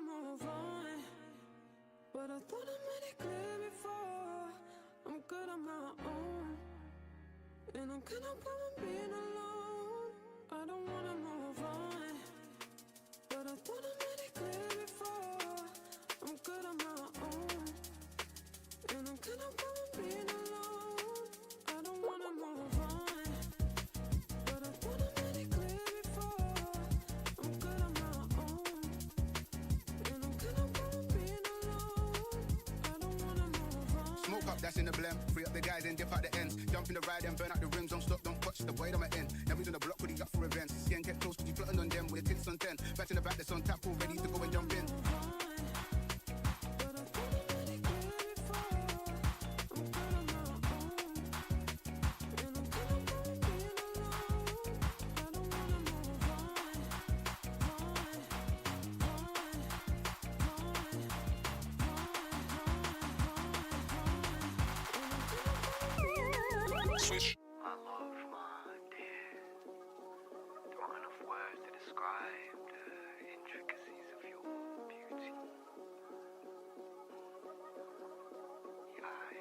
move on, but I thought I made it clear before. I'm good on my own, and I'm kind of problem being alone. I don't wanna move on, but I thought I made it clear before. I'm good on my own, and I'm kind of problem being alone. I don't wanna move on, but I thought I made it clear before. I'm good on my own, and I'm kind of problem being alone. I don't wanna move on. Smoke up, that's in the blem. Free up the guys and dip out the ends. Jump in the ride and burn out the rims. Don't stop, don't watch the void on my end. Never done a block, put it up for events. Skin get close, cause you plotting on them with tits on 10. Back in the back, that's on tap, all ready to go and jump in. But I thought I made it clear before. I'm good on my own, and I'm kind of problem being alone. I don't wanna move on, Switch. I love my dear. There aren't enough words to describe the intricacies of your beauty. I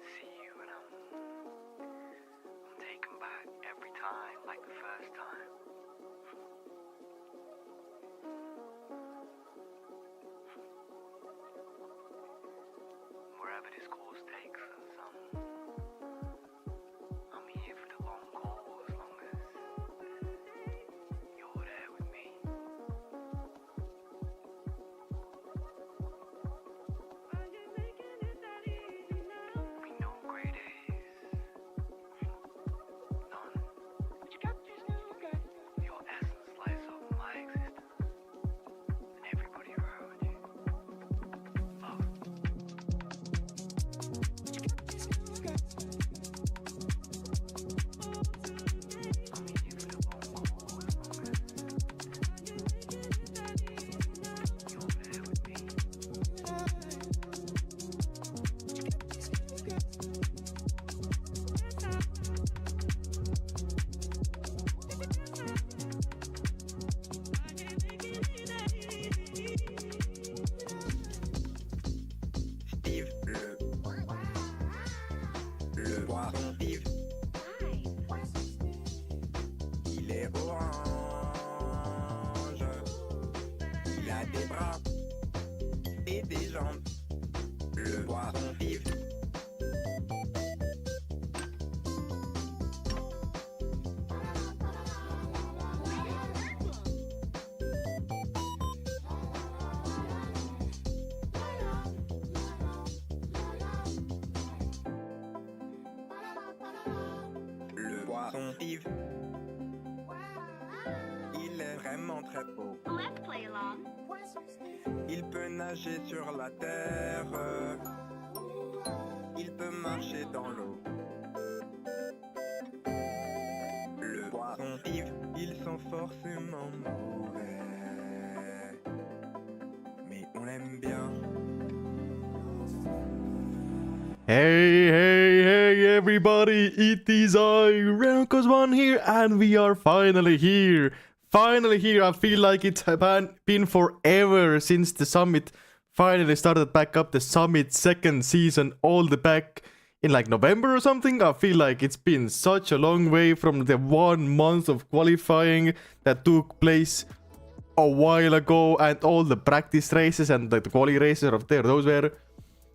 see you and I'm taken back every time, like the first time. Wherever this course takes us, I'm here for the long haul as long as you're there with me. We know grey days. None. Your essence lights up my existence and everybody around you. Love. I'm here for the long haul as long as you're there with me. Steve, le poisson Steve, il est orange, il a des bras et des jambes, le poisson Steve. Le poisson Steve, il est vraiment très beau. Let's play along. Il peut nager sur la terre, il peut marcher dans l'eau. Le poisson Steve, ils sont forcément mauvais, mais on l'aime bien. Hey, everybody, it is I, Renkos1 here, and we are finally here. Finally here. I feel like it's been forever since the summit finally started back up. The summit second season, all the back in like November or something. I feel like it's been such a long way from the 1 month of qualifying that took place a while ago, and all the practice races and the quali races of there, those were.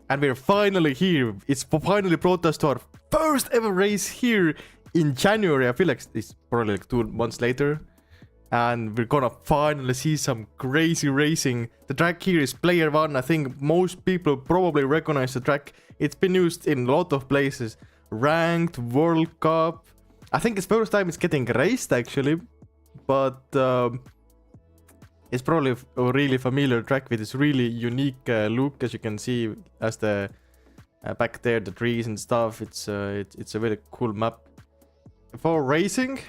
And we're finally here. It's finally brought us to our first ever race here in January. I feel like it's probably like 2 months later. And we're gonna finally see some crazy racing. The track here is Player 1. I think most people probably recognize the track. It's been used in a lot of places. Ranked, World Cup. I think it's first time it's getting raced actually. But it's probably a really familiar track with this really unique look, as you can see, as the back there, the trees and stuff. It's a very cool map for racing.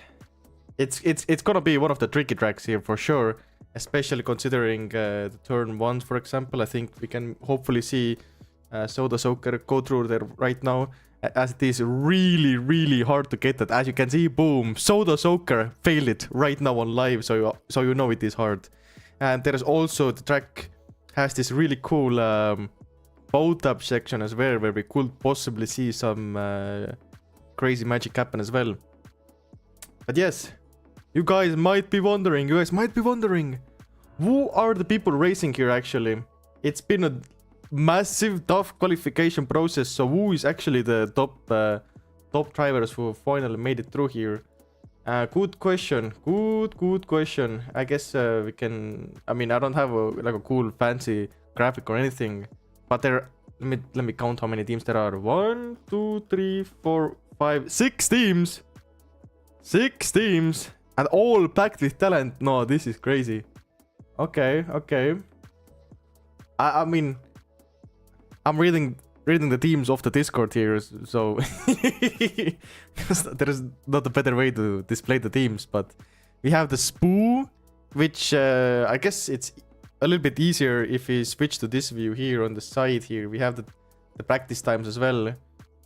It's gonna be one of the tricky tracks here for sure, especially considering the turn 1, for example. I think we can hopefully see Soda Soaker go through there right now, as it is really hard to get that. As you can see, boom, Soda Soaker failed it right now on live, so you know it is hard. And there is also the track has this really cool boat up section as well, where we could possibly see some crazy magic happen as well. But yes, you guys might be wondering, who are the people racing here actually? It's been a massive tough qualification process, so who is actually the top drivers who finally made it through here? Good question. I guess we can. I mean, I don't have a cool fancy graphic or anything, but there. Let me count how many teams there are. 1, 2, 3, 4, 5, 6 teams. 6 teams, and all packed with talent. No, this is crazy. Okay. I mean, I'm reading the teams off the Discord here, so there is not a better way to display the teams. But we have the Spoo, which I guess it's a little bit easier if we switch to this view here on the side here. We have the practice times as well,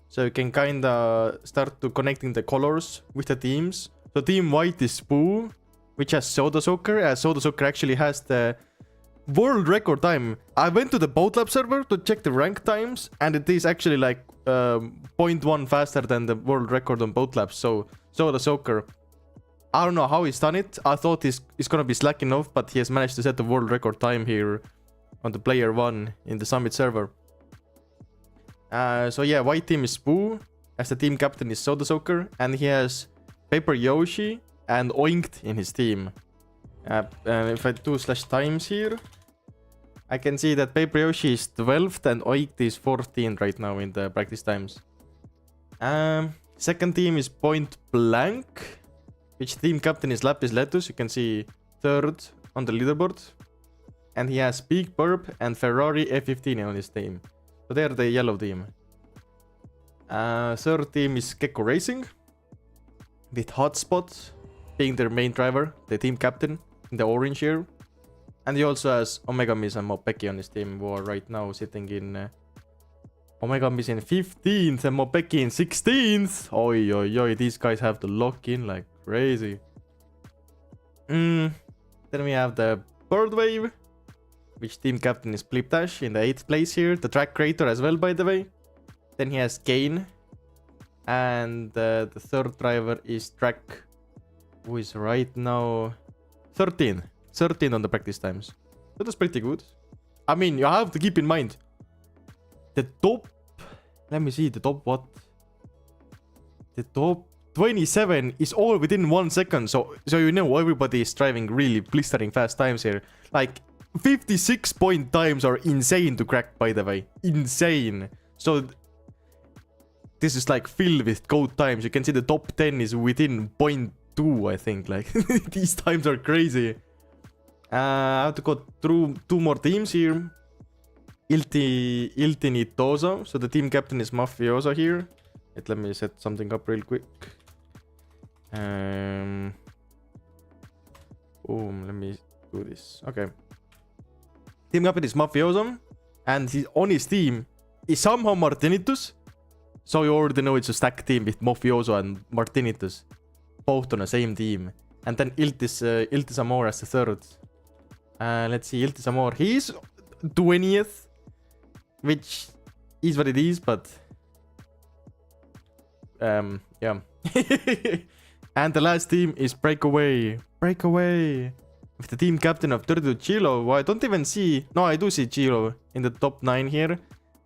so you can kinda start to connecting the colors with the teams. So team white is Spoo, which has Soda Soccer. Soda Soccer actually has the world record time. I went to the Boat Lab server to check the rank times, and it is actually like 0.1 faster than the world record on Boat Lab. So the Soccer, I don't know how he's done it. I thought he's gonna be slacking off, but he has managed to set the world record time here on the player 1 in the Summit server. So yeah, white team is Spoo, as the team captain is Soda Soccer, and he has Paper Yoshi and Oinked in his team. If I do /times here, I can see that Paper Yoshi is 12th and Oinked is 14th right now in the practice times. Second team is Point Blank, which team captain is Lapis Letus. You can see 3rd on the leaderboard. And he has Big Burp and Ferrari F15 on his team. So they're the yellow team. Third team is Gecko Racing, with Hotspot being their main driver, the team captain in the orange here. And he also has Omega Miss and Mopeki on his team, who are right now sitting in Omega Miss in 15th and Mopeki in 16th. Oi, these guys have to lock in like crazy. Then we have the Bird Wave, which team captain is Blipdash in the 8th place here. The track creator as well, by the way. Then he has Kane. And the third driver is Track, who is right now 13 on the practice times. That is pretty good. I mean, you have to keep in mind the top. Let me see, the top what? The top 27 is all within 1 second. So you know everybody is driving really blistering fast times here. Like 56 point times are insane to crack, by the way. Insane. So this is like filled with gold times. You can see the top 10 is within 0.2, I think. Like these times are crazy. I have to go through 2 more teams here. Ilti Nitoso. So the team captain is Mafioso here. Let me set something up real quick. Boom, let me do this. Okay. Team captain is Mafioso. And on his team is somehow Martinitus. So you already know it's a stack team with Mafioso and Martinitus, both on the same team. And then Iltis Amor as the third. Let's see, Iltis Amor. He's 20th, which is what it is, but yeah. And the last team is Breakaway. With the team captain of 32 Chilo. Well, I don't even see. No, I do see Chilo in the top 9 here.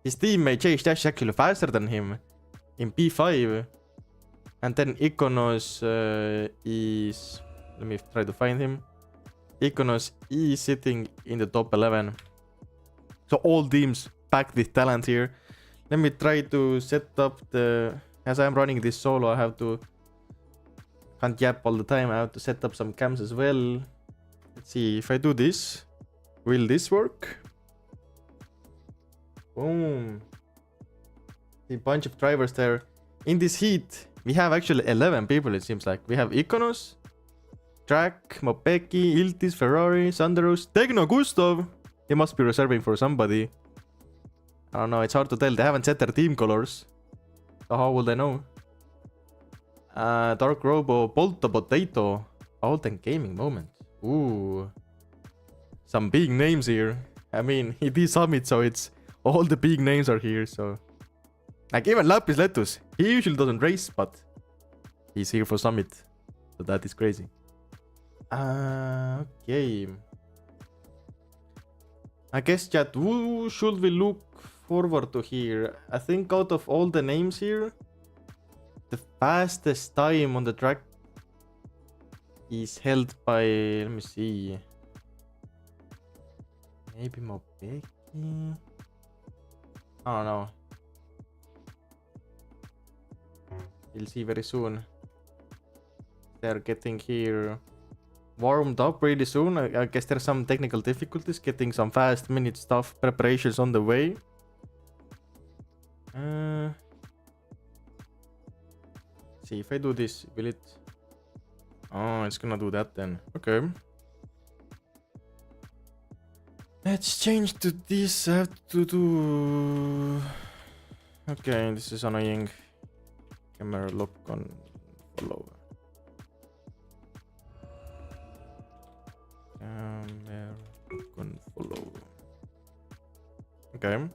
His teammate Chase Dash is actually faster than him in P5. And then Iconos is... Let me try to find him. Iconos is sitting in the top 11. So all teams packed with talent here. Let me try to set up the... As I'm running this solo, I have to... Can't yap all the time. I have to set up some cams as well. Let's see, if I do this, will this work? Boom. A bunch of drivers there. In this heat, we have actually 11 people, it seems like. We have Iconos, Track, Mopeki, Iltis, Ferrari, Sanderus, Techno, Gustav. He must be reserving for somebody. I don't know, it's hard to tell. They haven't set their team colors. So how will they know? Dark Robo, Bolto Potato, Alten Gaming Moment. Ooh. some big names here. I mean, it is Summit, so it's all the big names are here, so... Like, even Lapis Letus, he usually doesn't race, but he's here for Summit. So that is crazy. Okay. I guess, chat, who should we look forward to here? I think out of all the names here, the fastest time on the track is held by, let me see, maybe Mopeki? I don't know. We'll see very soon. They're getting here warmed up really soon. I guess there's some technical difficulties getting some fast minute stuff preparations on the way. See if I do this, will it? Oh, it's gonna do that then. Okay. Let's change to this. I have to do. Okay, this is annoying. Camera lock on follow. Camera lock on follow. Okay.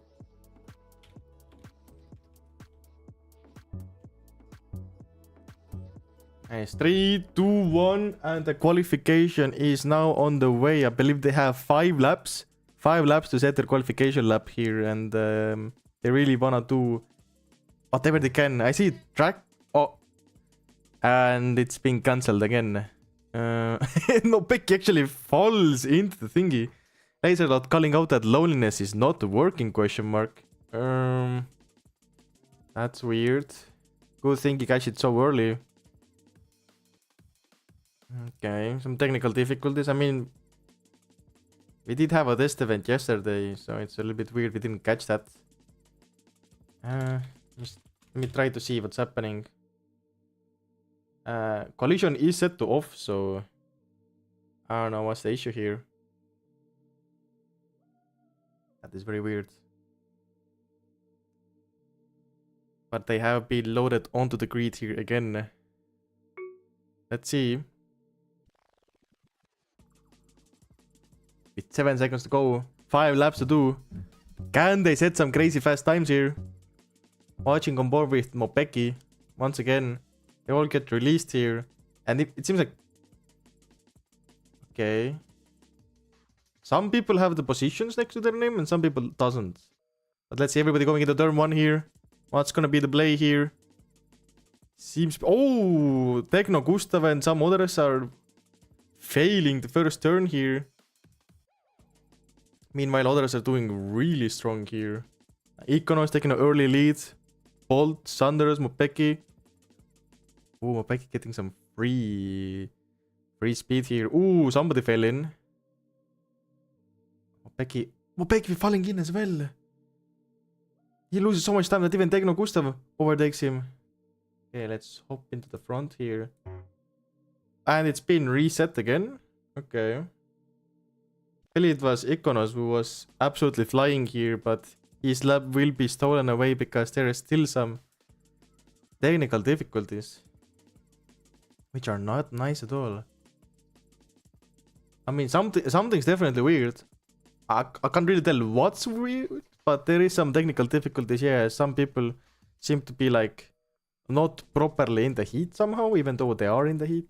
Nice. 3, 2, 1, and the qualification is now on the way. I believe they have 5 laps. 5 laps to set their qualification lap here, and they really wanna do whatever they can. I see track. Oh, and it's been cancelled again. No, Becky actually falls into the thingy. Laser calling out that loneliness is not working? Question mark. That's weird. Good thing you catch it so early. Okay, some technical difficulties. I mean, we did have a test event yesterday, so it's a little bit weird we didn't catch that. Let me try to see what's happening. Collision is set to off, so I don't know what's the issue here. That is very weird. But they have been loaded onto the grid here again. Let's see. With 7 seconds to go, 5 laps to do. Can they set some crazy fast times here? Watching on board with Mopeki. Once again, they all get released here. And it seems like... Okay. Some people have the positions next to their name and some people doesn't. But let's see, everybody going into turn 1 here. What's gonna be the play here? Seems... Oh! Techno, Gustav and some others are failing the first turn here. Meanwhile, others are doing really strong here. Ikono is taking an early lead. Bolt, Sanders, Mopeki. Ooh, Mopeki getting some free speed here. Ooh, somebody fell in. Mopeki falling in as well. He loses so much time that even Techno Gustav overtakes him. Okay, let's hop into the front here. And it's been reset again. Okay. It was Ikonos who was absolutely flying here, but his lap will be stolen away because there is still some technical difficulties, which are not nice at all. I mean, something's definitely weird. I can't really tell what's weird, but there is some technical difficulties. Yeah, some people seem to be like not properly in the heat somehow, even though they are in the heat.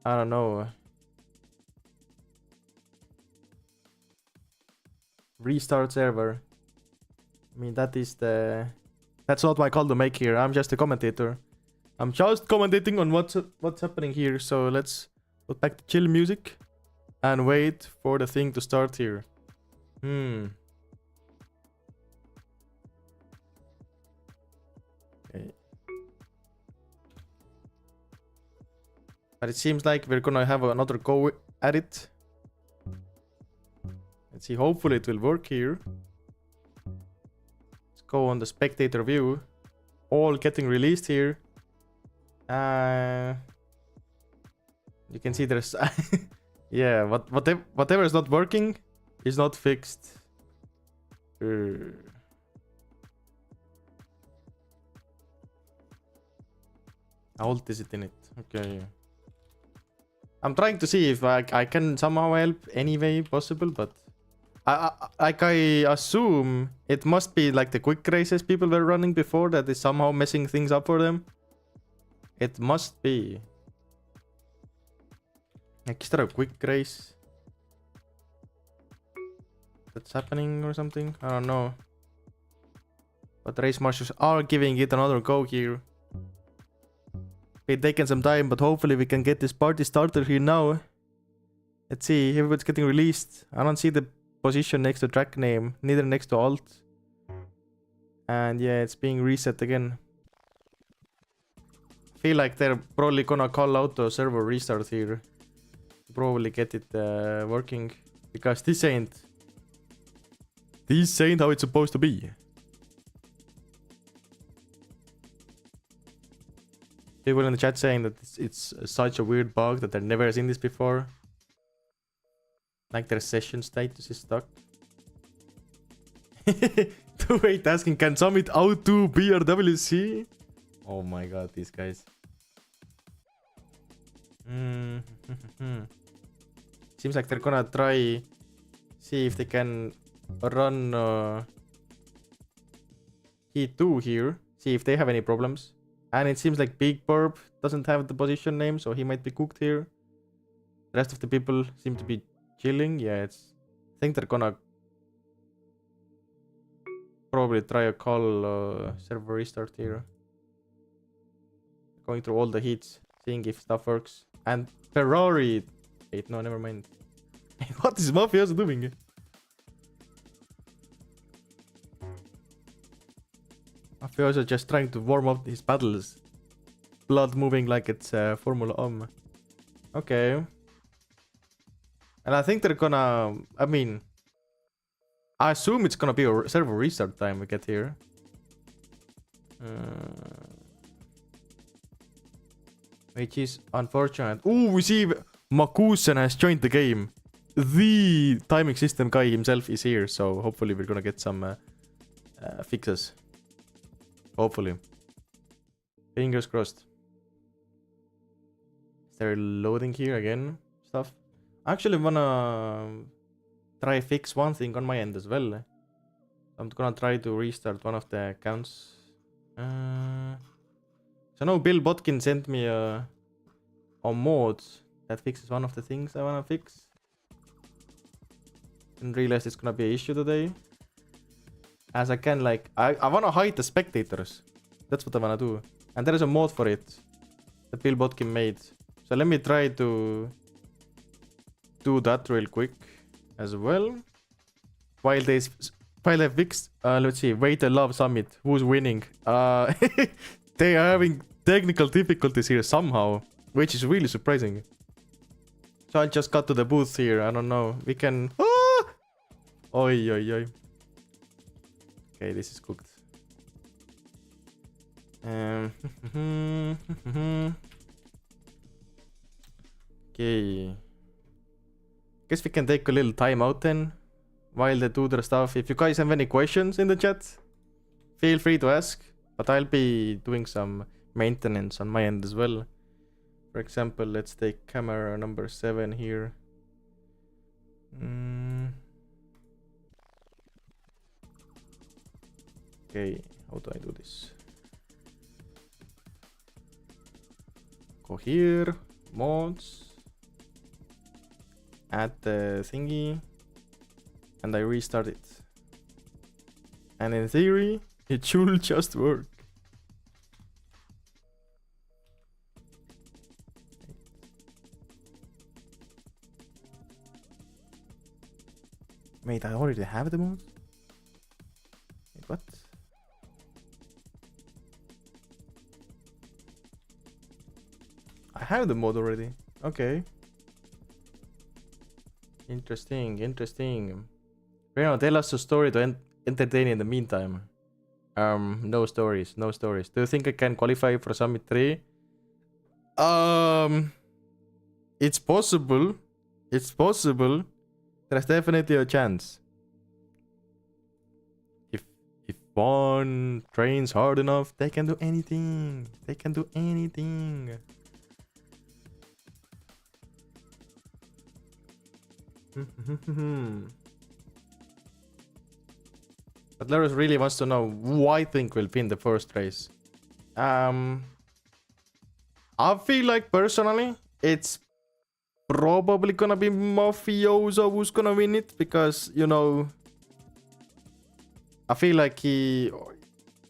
I don't know. Restart server. I mean, that's not my call to make here. I'm just a commentator. I'm just commentating on what's happening here. So let's put back the chill music and wait for the thing to start here. Okay. But it seems like we're gonna have another go at it. Let's see, hopefully it will work here. Let's go on the spectator view. All getting released here. You can see there's... yeah, whatever is not working is not fixed. How old is it in it? Okay. I'm trying to see if I can somehow help any way possible, but I assume it must be like the quick races people were running before that is somehow messing things up for them. It must be. Like, is there a quick race that's happening or something? I don't know. But race marshals are giving it another go here. It's taking some time, but hopefully we can get this party started here now. Let's see, everybody's getting released. I don't see the position next to track name, neither next to alt. And yeah, it's being reset again. Feel like they're probably gonna call out a server restart here. Probably get it working. Because this ain't how it's supposed to be. People in the chat saying that it's such a weird bug that they've never seen this before. Like their session status is stuck. Wait, asking, can Summit out-do BRWC? Oh my god, these guys. Seems like they're gonna try see if they can run Heat 2 here. See if they have any problems. And it seems like Big Burp doesn't have the position name, so he might be cooked here. The rest of the people seem to be chilling. Yeah, I think they're gonna probably try a call server restart here. Going through all the heats, seeing if stuff works. And Ferrari. Wait, no, never mind. What is Mafioso doing? Mafioso just trying to warm up his paddles. Blood moving like it's Formula One. Okay. And I think they're gonna... I mean... I assume it's gonna be a server restart time we get here. Which is unfortunate. Ooh, we see Makusen has joined the game. The timing system guy himself is here, so hopefully we're gonna get some fixes. Hopefully. Fingers crossed. Is there loading here again? Stuff. I actually wanna try fix one thing on my end as well. I'm gonna try to restart one of the accounts. So no, Bill Botkin sent me a mod that fixes one of the things I wanna fix. Didn't realize it's gonna be an issue today. As I can, like, I wanna hide the spectators. That's what I wanna do. And there is a mod for it that Bill Botkin made. So let me try to do that real quick as well. While I fix, let's see, Wait and Love Summit. Who's winning? They are having technical difficulties here somehow, which is really surprising. So I'll just cut to the booth here. I don't know. We can... Ah! Oi, oi, oi. Okay, this is cooked. Okay. Guess we can take a little time out then while they do their stuff. If you guys have any questions in the chat, feel free to ask. But I'll be doing some maintenance on my end as well. For example, let's take camera number 7 here. Okay, how do I do this? Go here, mods, add the thingy, and I restart it. And in theory, it should just work. Wait, I already have the mod? Wait, what? I have the mod already. Okay. Interesting, interesting. Reno, tell us a story to entertain in the meantime. No stories, no stories. Do you think I can qualify for Summit 3? It's possible. It's possible. There's definitely a chance. If one trains hard enough, they can do anything. They can do anything. But Larus really wants to know who I think will win the first race. I feel like personally it's probably gonna be Mafioso who's gonna win it, because you know, I feel like he,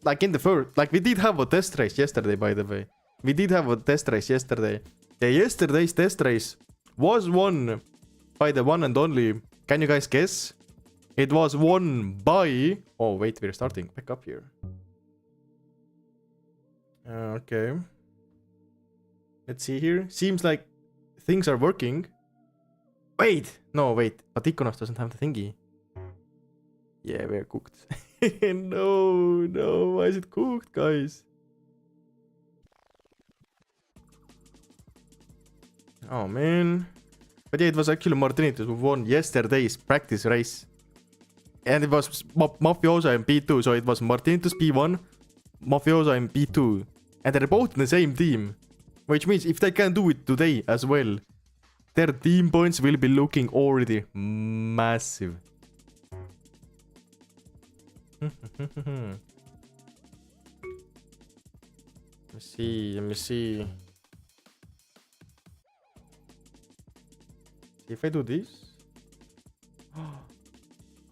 like in the first, like we did have a test race yesterday, by the way. We did have a test race yesterday. The yesterday's test race was won by the one and only, can you guys guess? It was won by, oh wait, we're starting back up here. Okay. Let's see here. Seems like things are working. Wait, no, wait. But Iconos doesn't have the thingy. Yeah, we're cooked. No, why is it cooked, guys? Oh, man. But yeah, it was actually Martinitus who won yesterday's practice race. And it was Mafioso in P2, so it was Martinitus P1, Mafioso in P2. And they're both in the same team. Which means if they can do it today as well, their team points will be looking already massive. Let me see. If I do this.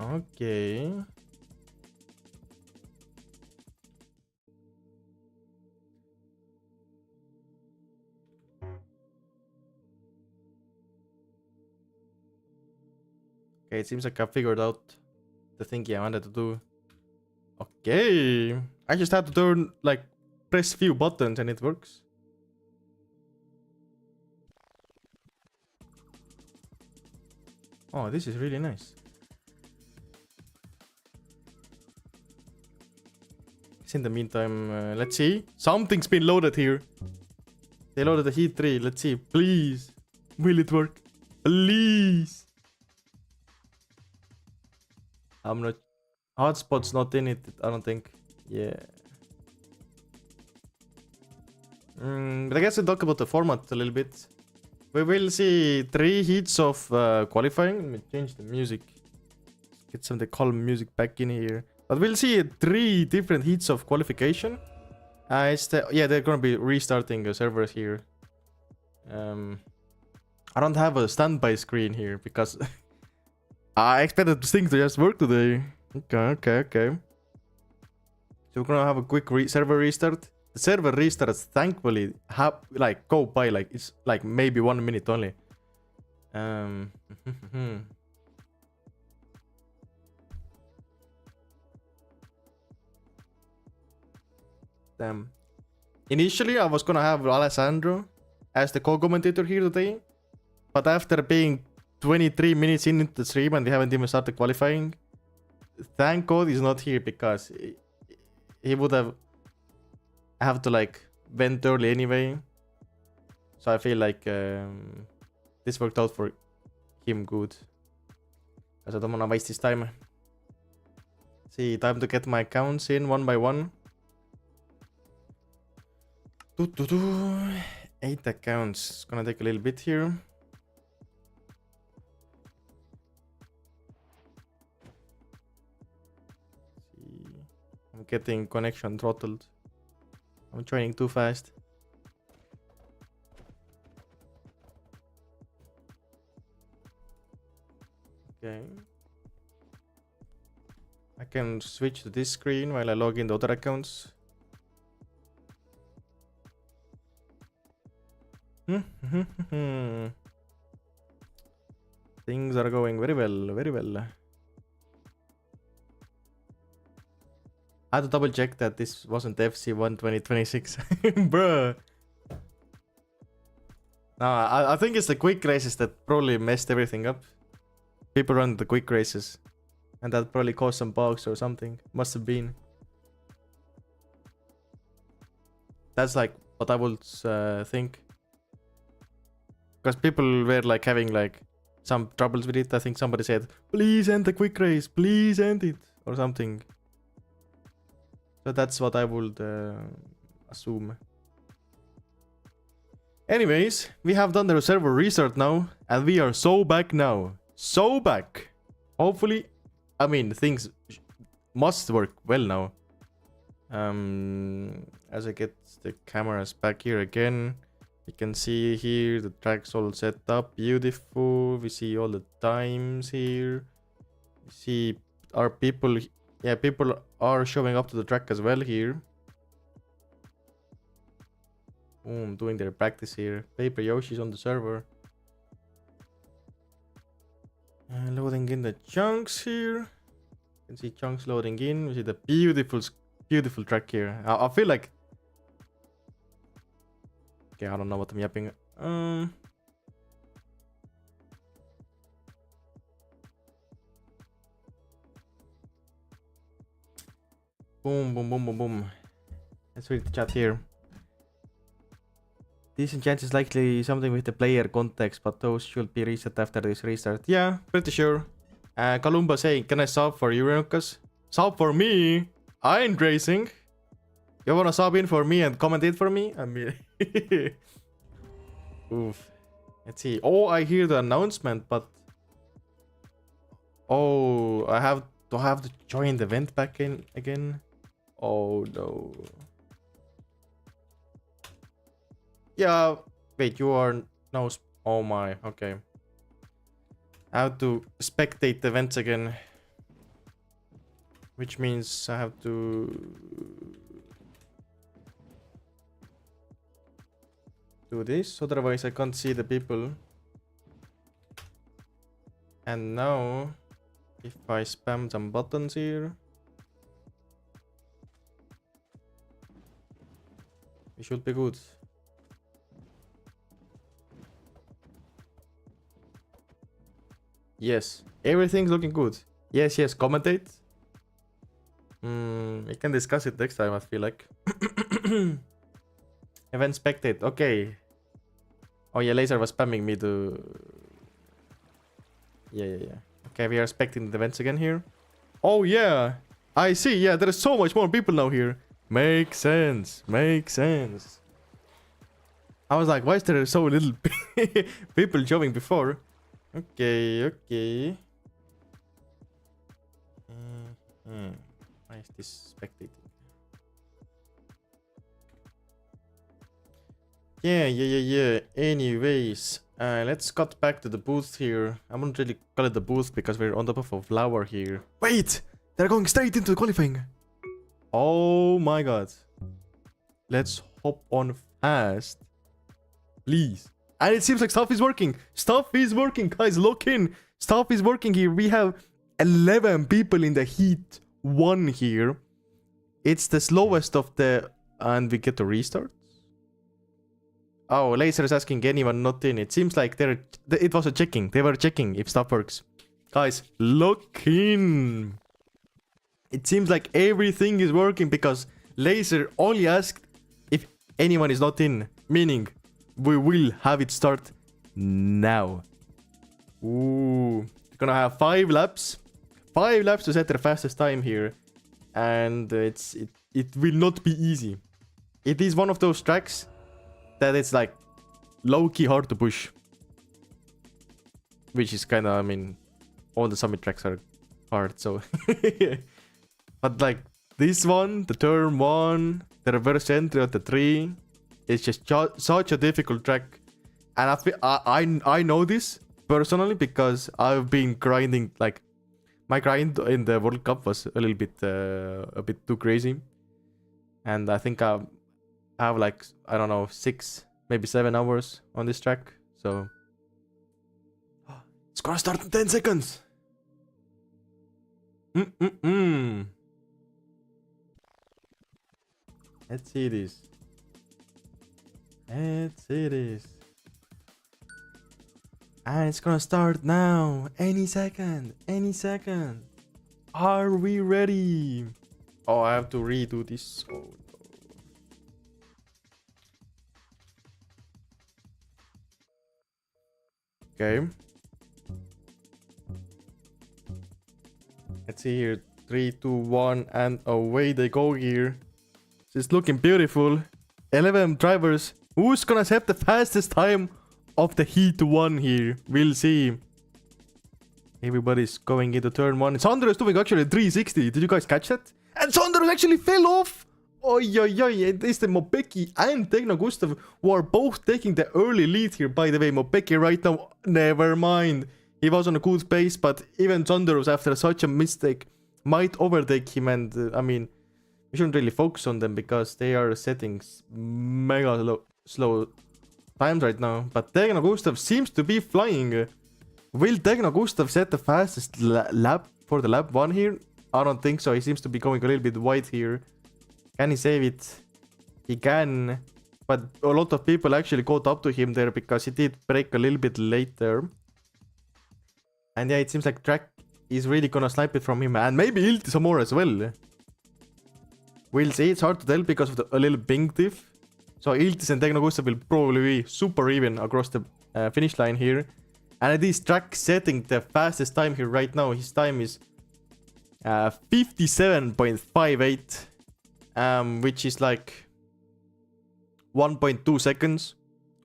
Okay. Okay, it seems like I figured out the thingy I wanted to do. Okay. I just had to turn, like, press few buttons and it works. Oh, this is really nice. In the meantime, let's see. Something's been loaded here. They loaded the Heat 3. Let's see. Please. Will it work? Please. I'm not... Hotspot's not in it, I don't think. Yeah. But I guess we'll talk about the format a little bit. We will see 3 heats of qualifying. Let me change the music. Get some of the calm music back in here. But we'll see 3 different heats of qualification. Yeah, they're gonna be restarting the servers here. I don't have a standby screen here because I expected this thing to just work today. Okay. So we're gonna have a quick server restart. The server restarts thankfully go by like it's like maybe 1 minute only. Damn. Initially I was gonna have Alessandro as the co-commentator here today, but after being 23 minutes into the stream and we haven't even started qualifying, thank God he's not here, because he would have to like vent early anyway. So I feel like this worked out for him good, because I don't wanna waste his time. See, time to get my accounts in one by one. 8 accounts. It's gonna take a little bit here. I'm getting connection throttled. I'm training too fast. Okay. I can switch to this screen while I log in the other accounts. Things are going very well. I had to double check that this wasn't FC1 2026. Bruh. No, I think it's the quick races that probably messed everything up. People run the quick races, and that probably caused some bugs or something. Must have been. That's like what I would think. Because people were like having like some troubles with it. I think somebody said, please end the quick race, please end it, or something. So that's what I would assume. Anyways, we have done the server restart now, and we are so back now. so back. Hopefully, I mean, things must work well now. As I get the cameras back here again, you can see here the track's all set up, beautiful. We see all the times here. We see our people, yeah, people are showing up to the track as well here. Boom, doing their practice here. Paper Yoshi's on the server. Loading in the chunks here. You can see chunks loading in. We see the beautiful track here. I feel like... Okay, I don't know what I'm yapping. Boom, boom, boom, boom, boom. Let's read the chat here. Decent chances likely something with the player context, but those should be reset after this restart. Yeah, pretty sure. Kalumba saying, can I sub for you, Renukas? Sub for me? I ain't racing. You wanna sub in for me and commentate for me? I mean... Oof. Let's see. Oh, I hear the announcement, but... Oh, I have to join the event back in again? Oh, no. Yeah, wait, you are now... Oh my, okay. I have to spectate the events again. Which means I have to... do this, otherwise I can't see the people. And now, if I spam some buttons here... we should be good. Yes, everything's looking good. Yes, commentate. We can discuss it next time, I feel like. Event spectate, okay. Oh yeah, Laser was spamming me to... Yeah. Okay, we are spectating the events again here. Oh yeah, I see, yeah, there is so much more people now here. Makes sense. I was like, why is there so little people joining before? Okay. Why is this spectating? Yeah. Anyways, let's cut back to the booth here. I won't really call it the booth because we're on top of a flower here. Wait! They're going straight into the qualifying. Oh my god. Let's hop on fast. Please. And it seems like stuff is working. Guys, lock in. Stuff is working here. We have 11 people in the heat 1 here. It's the slowest of the... And we get to restart. Oh, Laser is asking anyone not in. It seems like it was a checking. They were checking if stuff works. Guys, lock in. It seems like everything is working because Laser only asked if anyone is not in. Meaning, we will have it start now. Ooh. We're gonna have 5 laps. 5 laps to set their fastest time here. And it will not be easy. It is one of those tracks that it's like low-key hard to push. Which is kinda, I mean, all the summit tracks are hard, so... But like, this one, the turn 1, the reverse entry at the 3, it's just such a difficult track. And I know this personally because I've been grinding, like, my grind in the World Cup was a little bit, a bit too crazy. And I think I have like, I don't know, 6, maybe 7 hours on this track. So, it's gonna start in 10 seconds. Let's see this. And it's gonna start now. Any second. Are we ready? Oh, I have to redo this. Oh, no. Okay. Let's see here. 3, 2, 1, and away they go here. It's looking beautiful. 11 drivers. Who's gonna set the fastest time of the heat 1 here? We'll see. Everybody's going into turn 1. Sander is doing actually 360. Did you guys catch that? And Sander actually fell off! Oi, oi, oi. It is the Mopeki and Tegna Gustav who are both taking the early lead here. By the way, Mopeki right now, never mind. He was on a good pace, but even Sanderus after such a mistake might overtake him. And I mean, we shouldn't really focus on them because they are setting mega slow times right now. But Tegna Gustav seems to be flying. Will Tegna Gustav set the fastest lap for the lap 1 here? I don't think so. He seems to be going a little bit wide here. Can he save it? He can. But a lot of people actually caught up to him there because he did break a little bit later. And yeah, it seems like Track is really gonna snipe it from him. And maybe Ilti some more as well. We'll see. It's hard to tell because of a little ping diff. So Iltis and Tegna Gustav will probably be super even across the finish line here. And it is Track setting the fastest time here right now. His time is 57.58. Which is like 1.2 seconds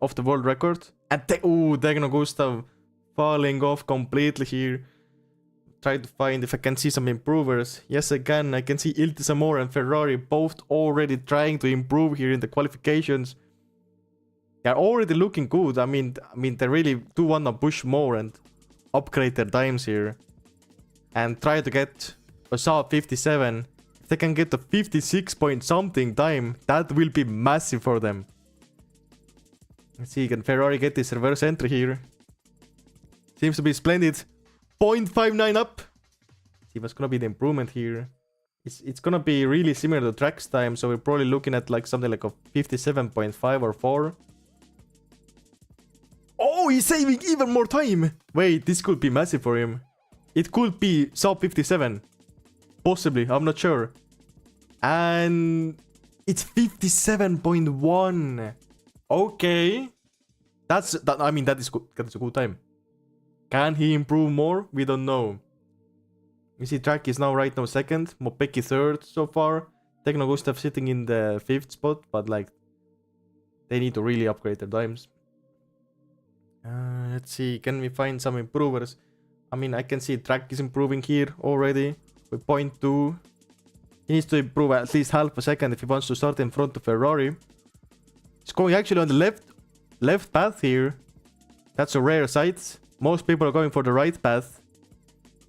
of the world record. And Tegna Gustav falling off completely here. Try to find if I can see some improvers. Yes, I can. I can see Iltisamore and Ferrari both already trying to improve here in the qualifications. They're already looking good. I mean, they really do want to push more and upgrade their times here. And try to get a sub 57. If they can get a 56 point something time, that will be massive for them. Let's see, can Ferrari get this reverse entry here? Seems to be splendid. 0.59 up. See what's gonna be the improvement here. It's gonna be really similar to Track's time, so we're probably looking at like something like a 57.5 or 4. Oh, he's saving even more time. Wait, this could be massive for him. It could be sub 57. Possibly, I'm not sure. And it's 57.1. Okay. I mean, that is good. That's a good time. Can he improve more? We don't know. You see, Track is right now second. Mopeki third so far. Tegna Gustav sitting in the 5th spot, but like, they need to really upgrade their times. Let's see, can we find some improvers? I mean, I can see Track is improving here already with 0.2. He needs to improve at least half a second if he wants to start in front of Ferrari. He's going actually on the left path here. That's a rare sight. Most people are going for the right path.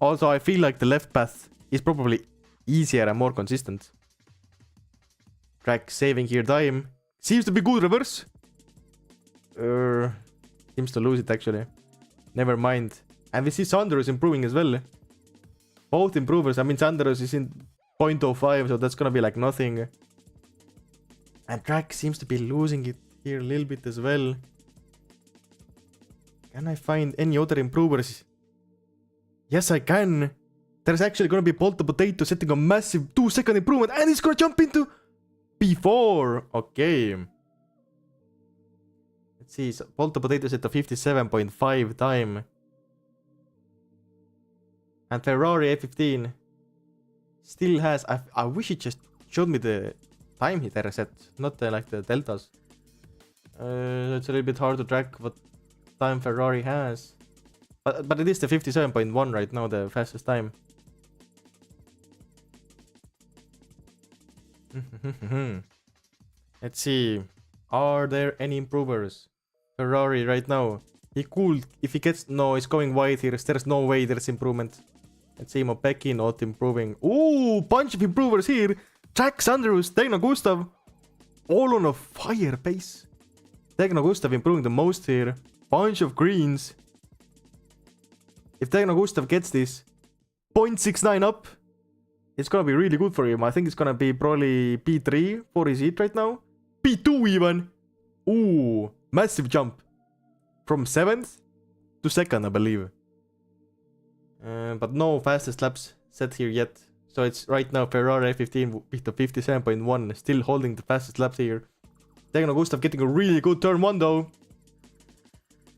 Also, I feel like the left path is probably easier and more consistent. Track saving here time. Seems to be good reverse. Seems to lose it actually. Never mind. And we see Sanderus improving as well. Both improvers. I mean, Sanderus is in 0.05, so that's gonna be like nothing. And Track seems to be losing it here a little bit as well. Can I find any other improvers? Yes, I can. There's actually gonna be Bolt the Potato setting a massive 2-second improvement, and he's gonna jump into P4. Okay. Let's see. So Bolt the Potato set a 57.5 time. And Ferrari A15 still has. I wish it just showed me the time he there set, not like the deltas. It's a little bit hard to track what time Ferrari has. But it is the 57.1 right now, the fastest time. Let's see. Are there any improvers? Ferrari right now. He could, if he gets, no, it's going wide here. There's no way there's improvement. Let's see, Mopeki not improving. Ooh, bunch of improvers here. Jack Sanders, Tegna Gustav. All on a fire pace. Tegna Gustav improving the most here. Bunch of greens. If Tegna Gustav gets this 0.69 up, it's gonna be really good for him. I think it's gonna be probably P3 for his heat right now. P2 even. Ooh, massive jump. From 7th to 2nd, I believe. But no fastest laps set here yet. So it's right now Ferrari F15 with the 57.1. Still holding the fastest laps here. Tegna Gustav getting a really good turn 1 though.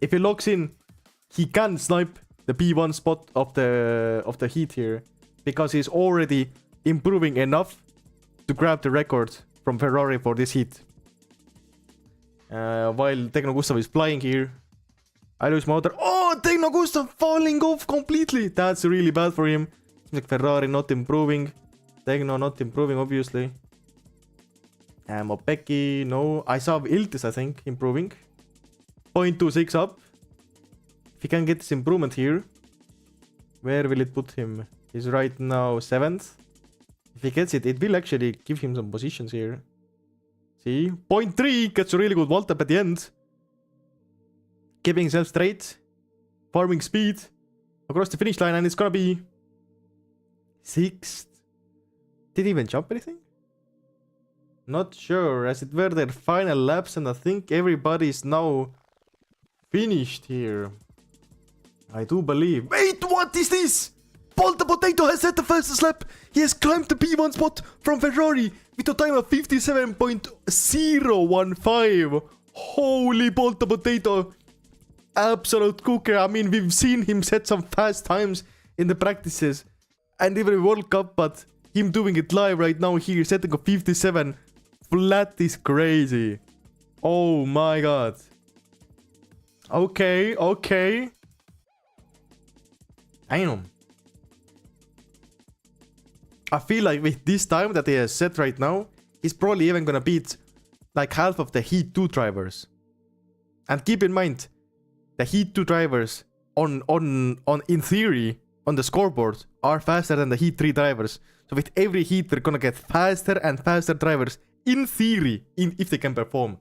If he locks in, he can snipe the P1 spot of the heat here. Because he's already improving enough to grab the record from Ferrari for this heat. While Tegna Gustav is flying here. I lose motor. Oh, Tegna Augusto falling off completely. That's really bad for him. Seems like Ferrari not improving. Tegno not improving, obviously. Mopeki, no. I saw Iltis, I think, improving. 0.26 up. If he can get this improvement here, where will it put him? He's right now 7th. If he gets it, it will actually give him some positions here. See? 0.3 gets a really good vault up at the end. Keeping himself straight. Farming speed. Across the finish line, and it's gonna be 6th. Did he even jump anything? Not sure, as it were their final laps, and I think everybody is now finished here. I do believe. Wait, what is this? Bolt the Potato has set the fastest lap. He has climbed the P1 spot from Ferrari with a time of 57.015. Holy Bolt the Potato. Absolute cooker. I mean, we've seen him set some fast times in the practices and even World Cup, but him doing it live right now here, setting a 57 flat is crazy. Oh my god. Okay. Damn. I feel like with this time that he has set right now, he's probably even gonna beat like half of the Heat 2 drivers. And keep in mind, the Heat 2 drivers on in theory on the scoreboard are faster than the Heat 3 drivers. So with every heat, we're gonna get faster and faster drivers in theory, if they can perform.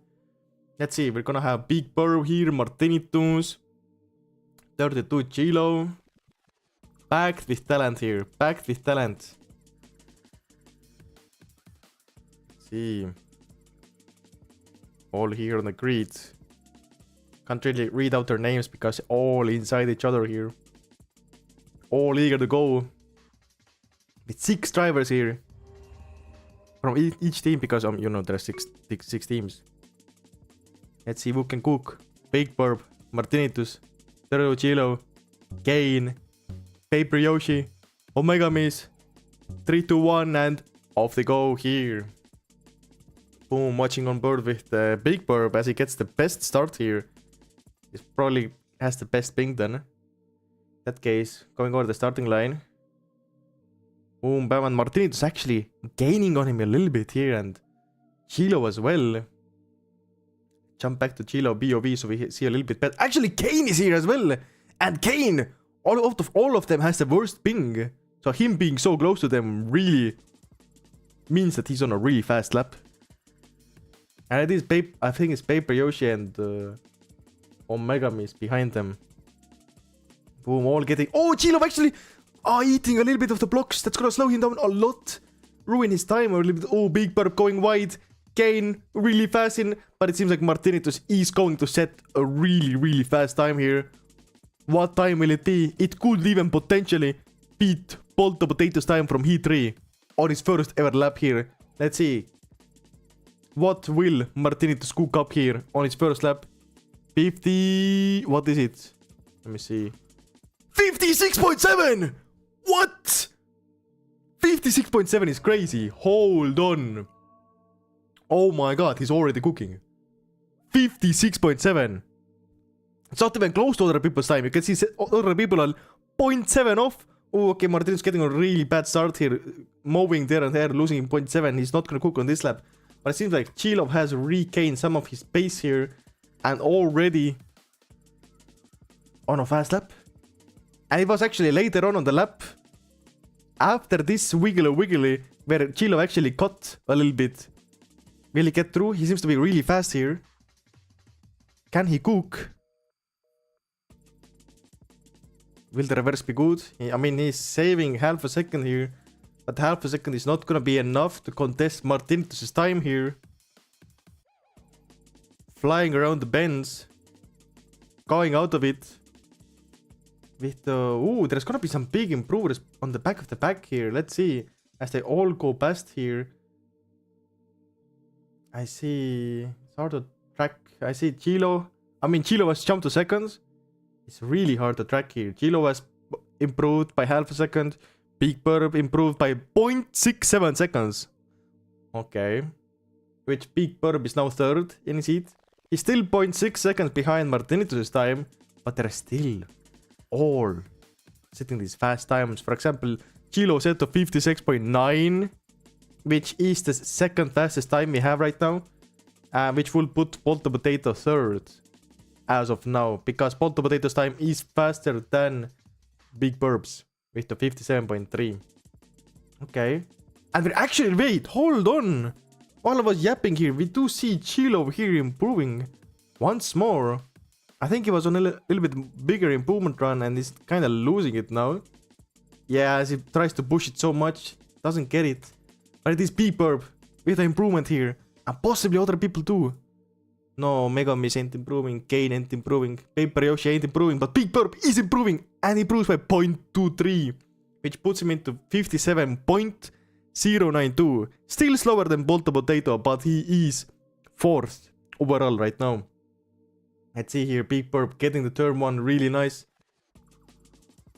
Let's see, we're gonna have Big Burrow here, Martinitus, 32 Chilo. Packed with talent here, packed with talent. Let's see. All here on the grid. Can't really read out their names because all inside each other here. All eager to go. With 6 drivers here. From each team because, you know, there are six teams. Let's see who can cook. Big Burb, Martinitus, Tero Chilo, Kane, Paper Yoshi, Omega Miss, 3, 2, 1, and off they go here. Boom, watching on board with the Big Burb as he gets the best start here. He probably has the best ping then. In that case, going over the starting line. Boom, bam, and Martinitus actually gaining on him a little bit here, and Chilo as well. Jump back to Chilo, BOV, so we see a little bit better. Actually, Kane is here as well! And Kane, all of them has the worst ping. So him being so close to them really means that he's on a really fast lap. And it is I think it's Paper Yoshi and Omega Miss behind them. Boom, all getting... Oh, Chilo actually eating a little bit of the blocks. That's gonna slow him down a lot. Ruin his time a little bit. Oh, Big Burp going wide. Kane really fast in, but it seems like Martinitus is going to set a really fast time here. What time will it be? It could even potentially beat Bolt the Potato's time from Heat 3 on his first ever lap here. Let's see. What will Martinitus cook up here on his first lap? 50... What is it? Let me see. 56.7! What? 56.7 is crazy. Hold on. Oh my god, he's already cooking. 56.7. It's not even close to other people's time. You can see other people are 0.7 off. Oh, okay, Martinez getting a really bad start here. Mowing there and there, losing 0.7. He's not gonna cook on this lap. But it seems like Chilov has regained some of his pace here. And already on a fast lap. And it was actually later on the lap, after this wiggly, where Chilov actually cut a little bit. Will he get through? He seems to be really fast here. Can he cook? Will the reverse be good? I mean, he's saving half a second here. But half a second is not gonna be enough to contest Martinitus' time here. Flying around the bends. Going out of it. With the... Ooh, there's gonna be some big improvers on the back of the pack here. Let's see. As they all go past here. I see... It's hard to track. I see Chilo. I mean, Chilo has jumped to seconds. It's really hard to track here. Chilo has improved by half a second. Big Burp improved by 0.67 seconds. Okay. Which Big Burp is now third in his heat. He's still 0.6 seconds behind Martinitus' time. But there's still all setting these fast times. For example, Chilo set to 56.9, which is the second fastest time we have right now, which will put Polto Potato third as of now, because Polto Potato's time is faster than Big Burbs with the 57.3. Okay. And we're actually, wait, hold on. All of us yapping here, we do see Chilo here improving once more. I think he was on a little bit bigger improvement run and he's kind of losing it now. Yeah, as he tries to push it so much, doesn't get it. But it is Big Burb with an improvement here. And possibly other people too. No, Megamiss ain't improving, Kane ain't improving, Paper Yoshi ain't improving, but Big Burb is improving and improves by 0.23, which puts him into 57.092. Still slower than Polto Potato, but he is 4th overall right now. Let's see here, Big Burb getting the turn 1 really nice.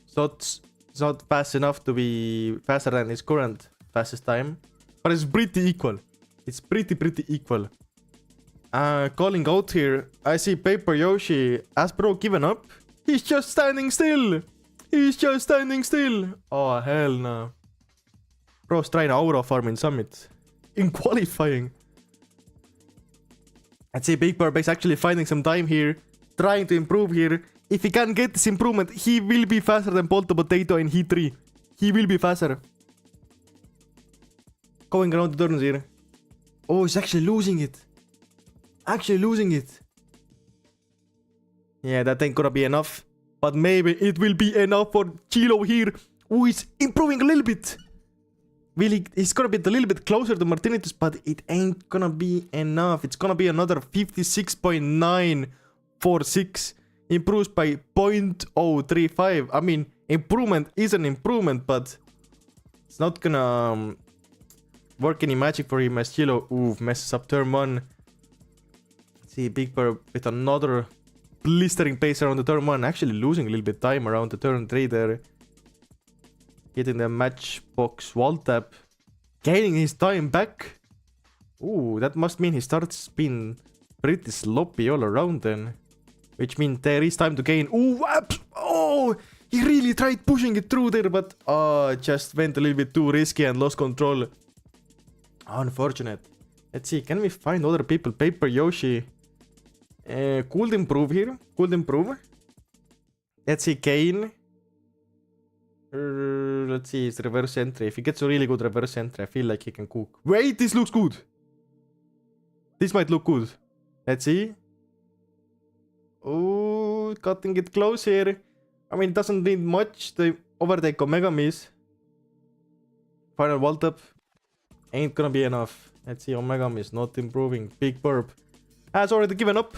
So it's not fast enough to be faster than his current fastest time, but it's pretty equal. It's pretty equal. Calling out here, I see Paper Yoshi. Has bro given up? He's just standing still. He's just standing still. Oh, hell no. Bro's trying aura farm in Summit. In qualifying. I'd say Big Burb is actually finding some time here. Trying to improve here. If he can get this improvement, he will be faster than Polto Potato in Heat 3. He will be faster. Going around the turns here. Oh, he's actually losing it. Yeah, that ain't gonna be enough. But maybe it will be enough for Chilo here, who is improving a little bit. He's gonna be a little bit closer to Martinitus, but it ain't gonna be enough. It's gonna be another 56.946. Improves by 0.035. I mean, improvement is an improvement, but it's not gonna work any magic for him as Chilo messes up turn 1. See Big Burb with another blistering pace around the turn 1, actually losing a little bit time around the turn 3 there. Getting the matchbox wall tap, gaining his time back. Ooh, that must mean his start's been pretty sloppy all around then. Which means there is time to gain. Ooh, oh, he really tried pushing it through there, but just went a little bit too risky and lost control. Unfortunate. Let's see, can we find other people? Paper Yoshi. Could improve here. Could improve. Let's see, Kane. Let's see, his reverse entry. If he gets a really good reverse entry, I feel like he can cook. Wait, this looks good. This might look good. Let's see. Oh, cutting it close here. I mean, it doesn't need much to overtake Omega Miss. Final wall tap. Ain't gonna be enough. Let's see, Omega Miss not improving. Big Burb has already given up.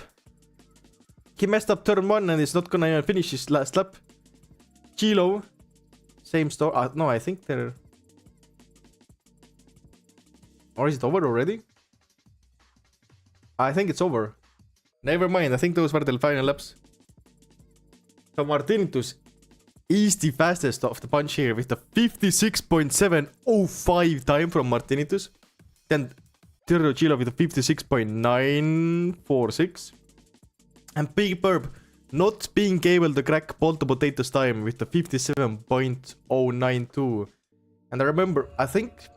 He messed up turn 1 and is not gonna finish his last lap. Chilo. Same story. No, I think they're... Or is it over already? I think it's over. Never mind, I think those were the final laps. So Martinitus is the fastest of the bunch here with the 56.705 time from Martinitus. Then Tiro Chilo with a 56.946. And Big Burb not being able to crack Polto Potato's time with the 57.092. And I remember, I think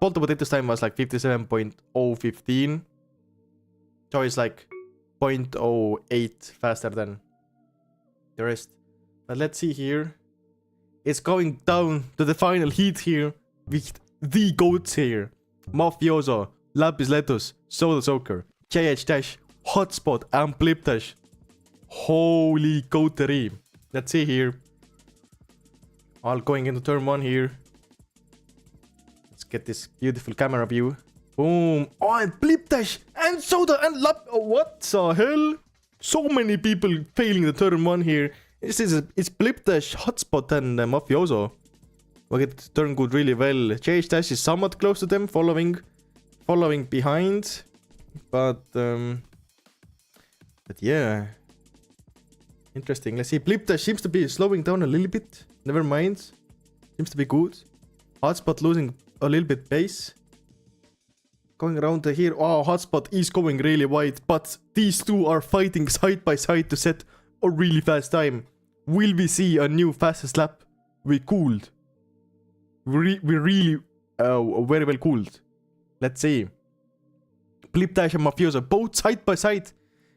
Polto Potato's time was like 57.015. So it's like 0.08 faster than the rest. But let's see here. It's going down to the final heat here with the goats here. Mafioso, Lapis Letus, Soda Soaker, JH Dash, Hotspot, and Blip Dash. Holy goatery. Let's see here. All going into turn 1 here. Let's get this beautiful camera view. Boom. Oh, and Blip Dash, and Soda, and Lap. Oh, what the hell? So many people failing the turn 1 here. It's Blip Dash, Hotspot, and Mafioso. We'll get turn good really well. JH Dash is somewhat close to them, following behind. But yeah. Interesting. Let's see. Blip Dash seems to be slowing down a little bit. Never mind. Seems to be good. Hotspot losing a little bit pace. Going around here. Oh, Hotspot is going really wide. But these two are fighting side by side to set a really fast time. Will we see a new fastest lap? We cooled. We really very well cooled. Let's see. Blip Dash and Mafioso both side by side.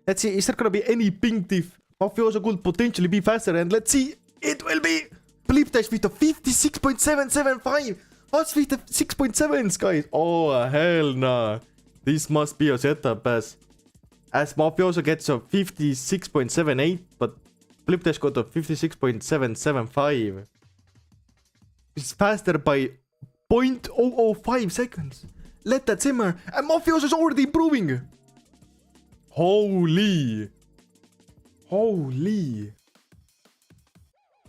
Let's see, is there gonna be any ping diff? Mafioso could potentially be faster, and let's see. It will be Blip Dash with a 56.775. What's with the 6.7s, guys? Oh, hell nah. This must be a setup as Mafioso gets a 56.78, but Blip Dash got a 56.775. It's faster by 0.005 seconds. Let that simmer. And Mafioso is already improving. Holy.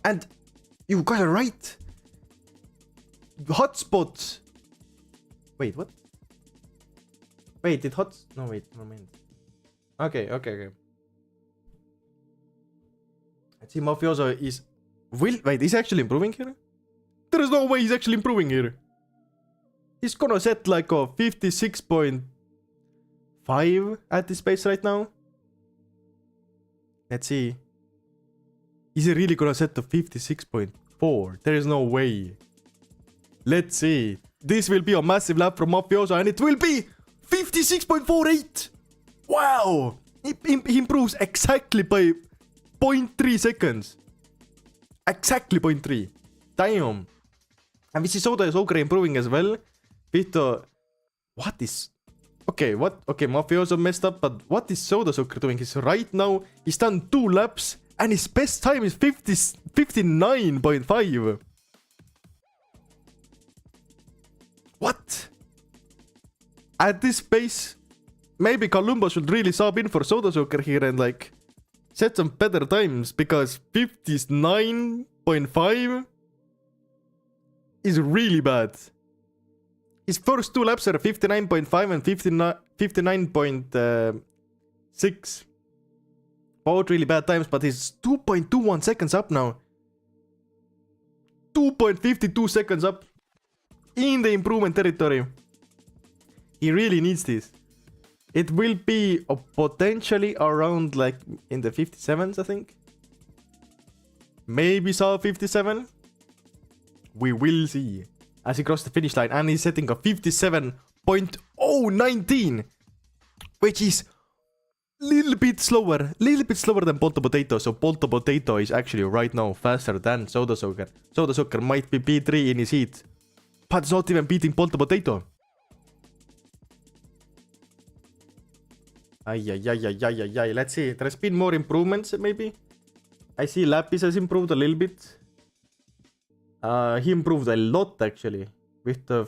And you got it right. Hotspot. Wait, what? Wait, did hot... No, wait, no mind. Okay. Let's see, Mafioso is... Wait, he's actually improving here? There is no way he's actually improving here. He's gonna set like a 56.5 at this pace right now. Let's see. Is he really gonna set the 56.4? There is no way. Let's see. This will be a massive lap from Mafioso, and it will be 56.48! Wow! He improves exactly by 0.3 seconds. Exactly 0.3. Damn. And we see Soda is okay improving as well. Vito. What is... Okay, what? Okay, Mafioso messed up, but what is Soda Sucker doing? He's right now, he's done 2 laps, and his best time is 59.5. What? At this pace, maybe Columbo should really sub in for Soda Sucker here and like set some better times, because 59.5 is really bad. His first 2 laps are 59.5 and 59.6. Both really bad times, but he's 2.21 seconds up now. 2.52 seconds up. In the improvement territory. He really needs this. It will be potentially around like in the 57s, I think. Maybe saw 57. We will see. As he crossed the finish line, and he's setting a 57.019, which is a little bit slower than Polto Potato. So Polto Potato is actually right now faster than Soda Sucker. Soda Sucker might be P3 in his heat, but it's not even beating Polto Potato. Ay. Let's see. There's been more improvements, maybe. I see Lapis has improved a little bit. He improved a lot actually with the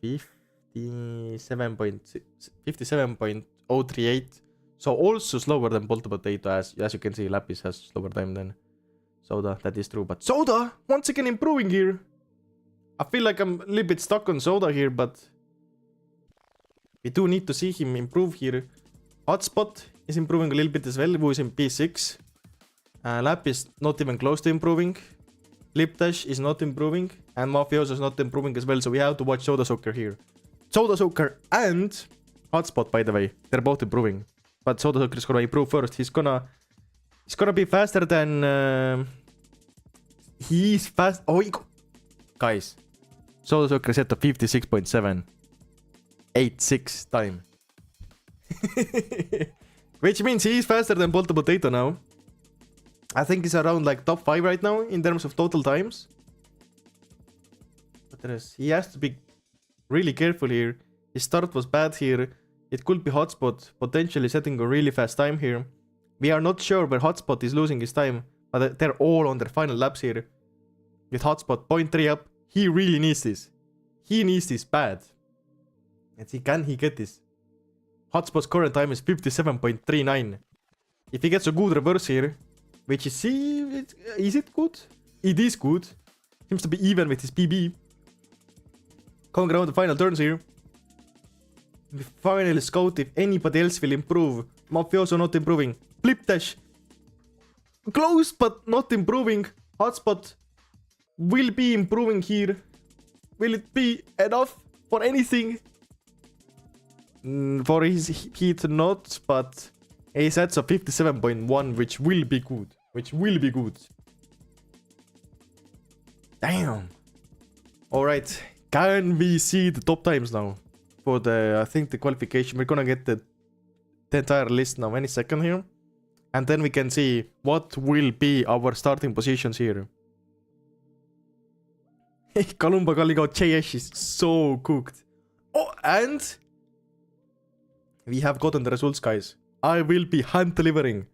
57.038. So also slower than Polto Potato, as you can see. Lapis has slower time than Soda. That is true. But Soda once again improving here. I feel like I'm a little bit stuck on Soda here, but we do need to see him improve here. Hotspot is improving a little bit as well, who is in P6. Lapis not even close to improving. Blip Dash is not improving, and Mafioso is not improving as well, so we have to watch Soda Sucker here. Soda Sucker and Hotspot, by the way, they're both improving. But Soda Sucker is gonna improve first. He's gonna be faster than... He's fast... Oh, guys. Soda Sucker set a 56.786 time. Which means he's faster than Polto Potato now. I think he's around like top 5 right now in terms of total times. But he has to be really careful here. His start was bad here. It could be Hotspot potentially setting a really fast time here. We are not sure where Hotspot is losing his time, but they're all on their final laps here. With Hotspot 0.3 up, he really needs this. He needs this bad. Let's see, can he get this? Hotspot's current time is 57.39. If he gets a good reverse here, which is it good? It is good. Seems to be even with his PB. Coming around the final turns here. We finally scout if anybody else will improve. Mafioso not improving. Blip Dash. Close but not improving. Hotspot will be improving here. Will it be enough for anything? For his heat not, but he sets a 57.1, which will be good. Damn. Alright. Can we see the top times now? For the, I think the qualification. We're gonna get the entire list now any second here. And then we can see what will be our starting positions here. Kalumba Kaligo JS is so cooked. Oh, and we have gotten the results, guys. I will be hand delivering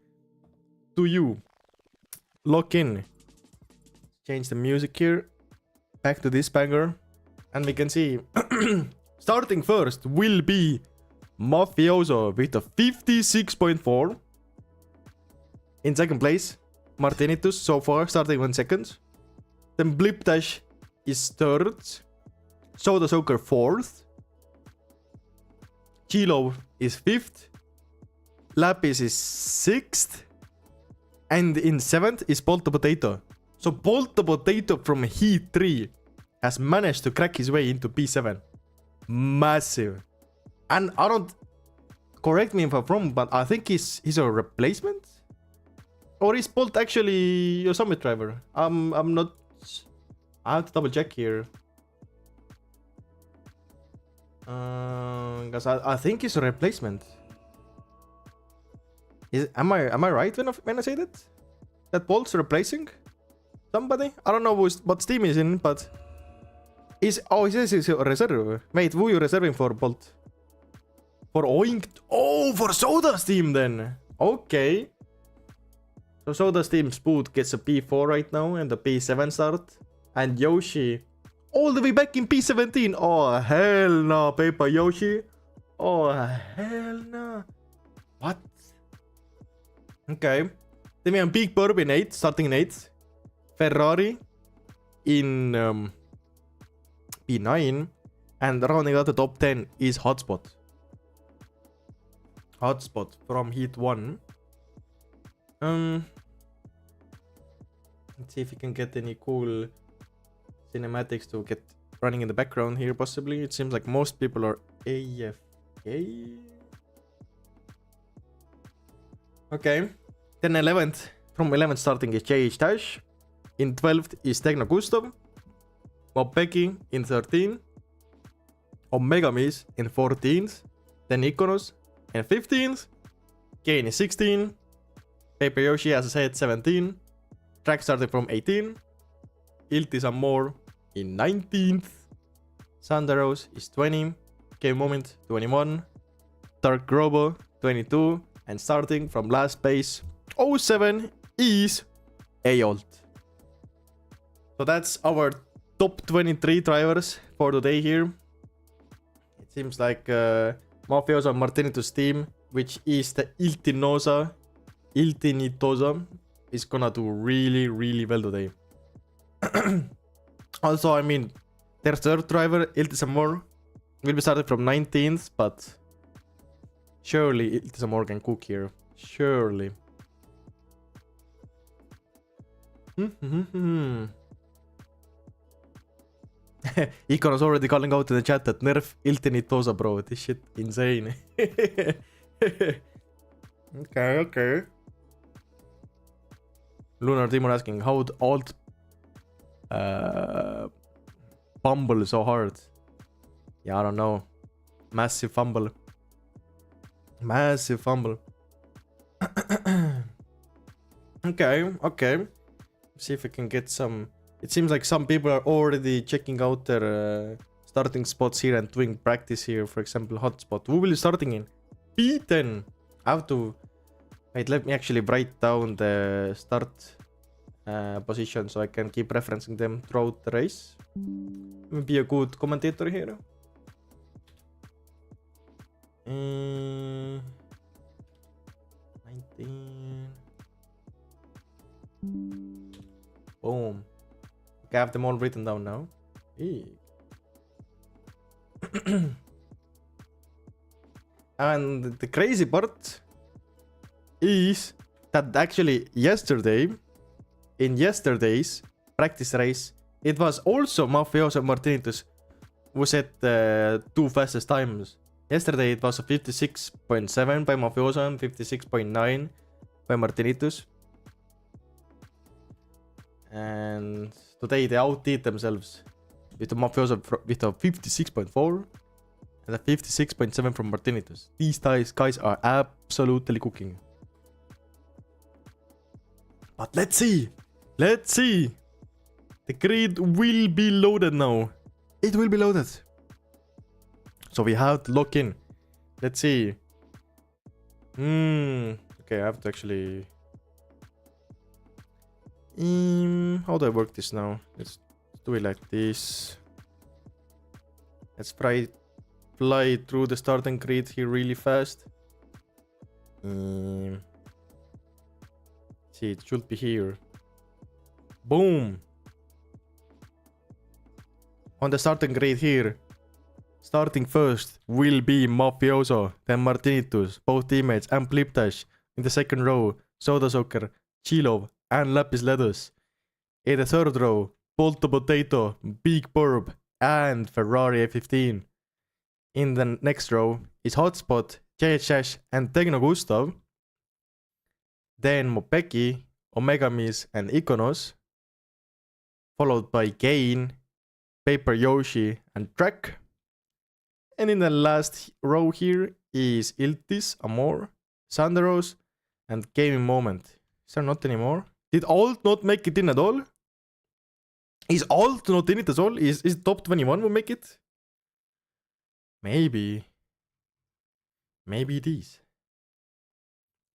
to you. Lock in. Change the music here. Back to this banger. And we can see starting first will be Mafioso with a 56.4. In second place, Martinitus so far starting 1 second. Then Blip Dash is third. Soda Soaker fourth. Chilo is fifth. Lapis is sixth. And in seventh is Bolt the Potato. So Bolt the Potato from Heat 3 has managed to crack his way into P7. Massive. And I don't... Correct me if I'm wrong, but I think he's a replacement? Or is Bolt actually a summit driver? I'm not... I have to double check here. Because I think he's a replacement. Am I right when I say that? That Bolt's replacing somebody? I don't know what team he's in, but... He says he's a reserve. Wait, who are you reserving for, Bolt? For Oink? Oh, for Soda's team then! Okay. So Soda's team Spoot gets a P4 right now and a P7 start. And Yoshi all the way back in P17. Oh, hell no, Paper Yoshi. Oh, hell no. What? Okay. Then we have Big Burb in 8th, starting in 8th. Ferrari in P9. And rounding out the top 10 is Hotspot. Hotspot from Heat 1. Let's see if we can get any cool cinematics to get running in the background here, possibly. It seems like most people are AFK. Okay. Then 11th. From 11th starting is JH Dash. In 12th is Techno Gustav. Mopeki in 13th. Omegamis in 14th. Then Iconos in 15th. Kane is 16. Paper Yoshi, as I said, 17. Track starting from 18. Ilti some more in 19th. Sandaros is 20. Game Moment 21. Dark Grobo 22. And starting from last place 07 is Ayolt. So that's our top 23 drivers for today here. It seems like Mafioso and Martinitus team, which is the Iltinitosa, is gonna do really, really well today. Also, I mean, their third driver, Iltisamor, will be started from 19th, but surely Iltisamor can cook here. Surely. Icon is already calling out in the chat that nerf Iltinitosa, bro. This shit insane. Okay. Lunar Demon asking how alt fumble so hard. Yeah, I don't know. Massive fumble. Okay. See if we can get some. It seems like some people are already checking out their starting spots here and doing practice here. For example, hotspot. Who will be starting in? P10. I have to. Wait, let me actually write down the start position so I can keep referencing them throughout the race. Let me be a good commentator here. 19. Boom. Okay, I have them all written down now. And the crazy part is that actually in yesterday's practice race, it was also Mafioso and Martinitus who set the two fastest times. Yesterday it was a 56.7 by Mafioso and 56.9 by Martinitus. And Today they outdid themselves with the Mafioso with a 56.4 and a 56.7 from Martinitus. These guys are absolutely cooking. But let's see. Let's see. The grid will be loaded now. It will be loaded. So we have to lock in. Let's see. Okay, I have to actually... how do I work this now? Let's do it like this. Let's fly through the starting grid here really fast. See, it should be here. Boom! On the starting grid here. Starting first will be Mafioso, then Martinitus, both teammates, and Pliptash. In the second row, Soda Soccer, Chilov, and Lapis Ledus. In the third row, Polto Potato, Big Burb, and Ferrari A15. In the next row is Hotspot, JHS, and Techno Gustav. Then Mopeki, Omegamis, and Ikonos. Followed by Gain, Paper Yoshi, and Trek. And in the last row here is Iltis, Amor, Sandaros, and Gaming Moment. Is there not anymore? Did Alt not make it in at all? Is Alt not in it at all? Is top 21 will make it? Maybe. Maybe it is.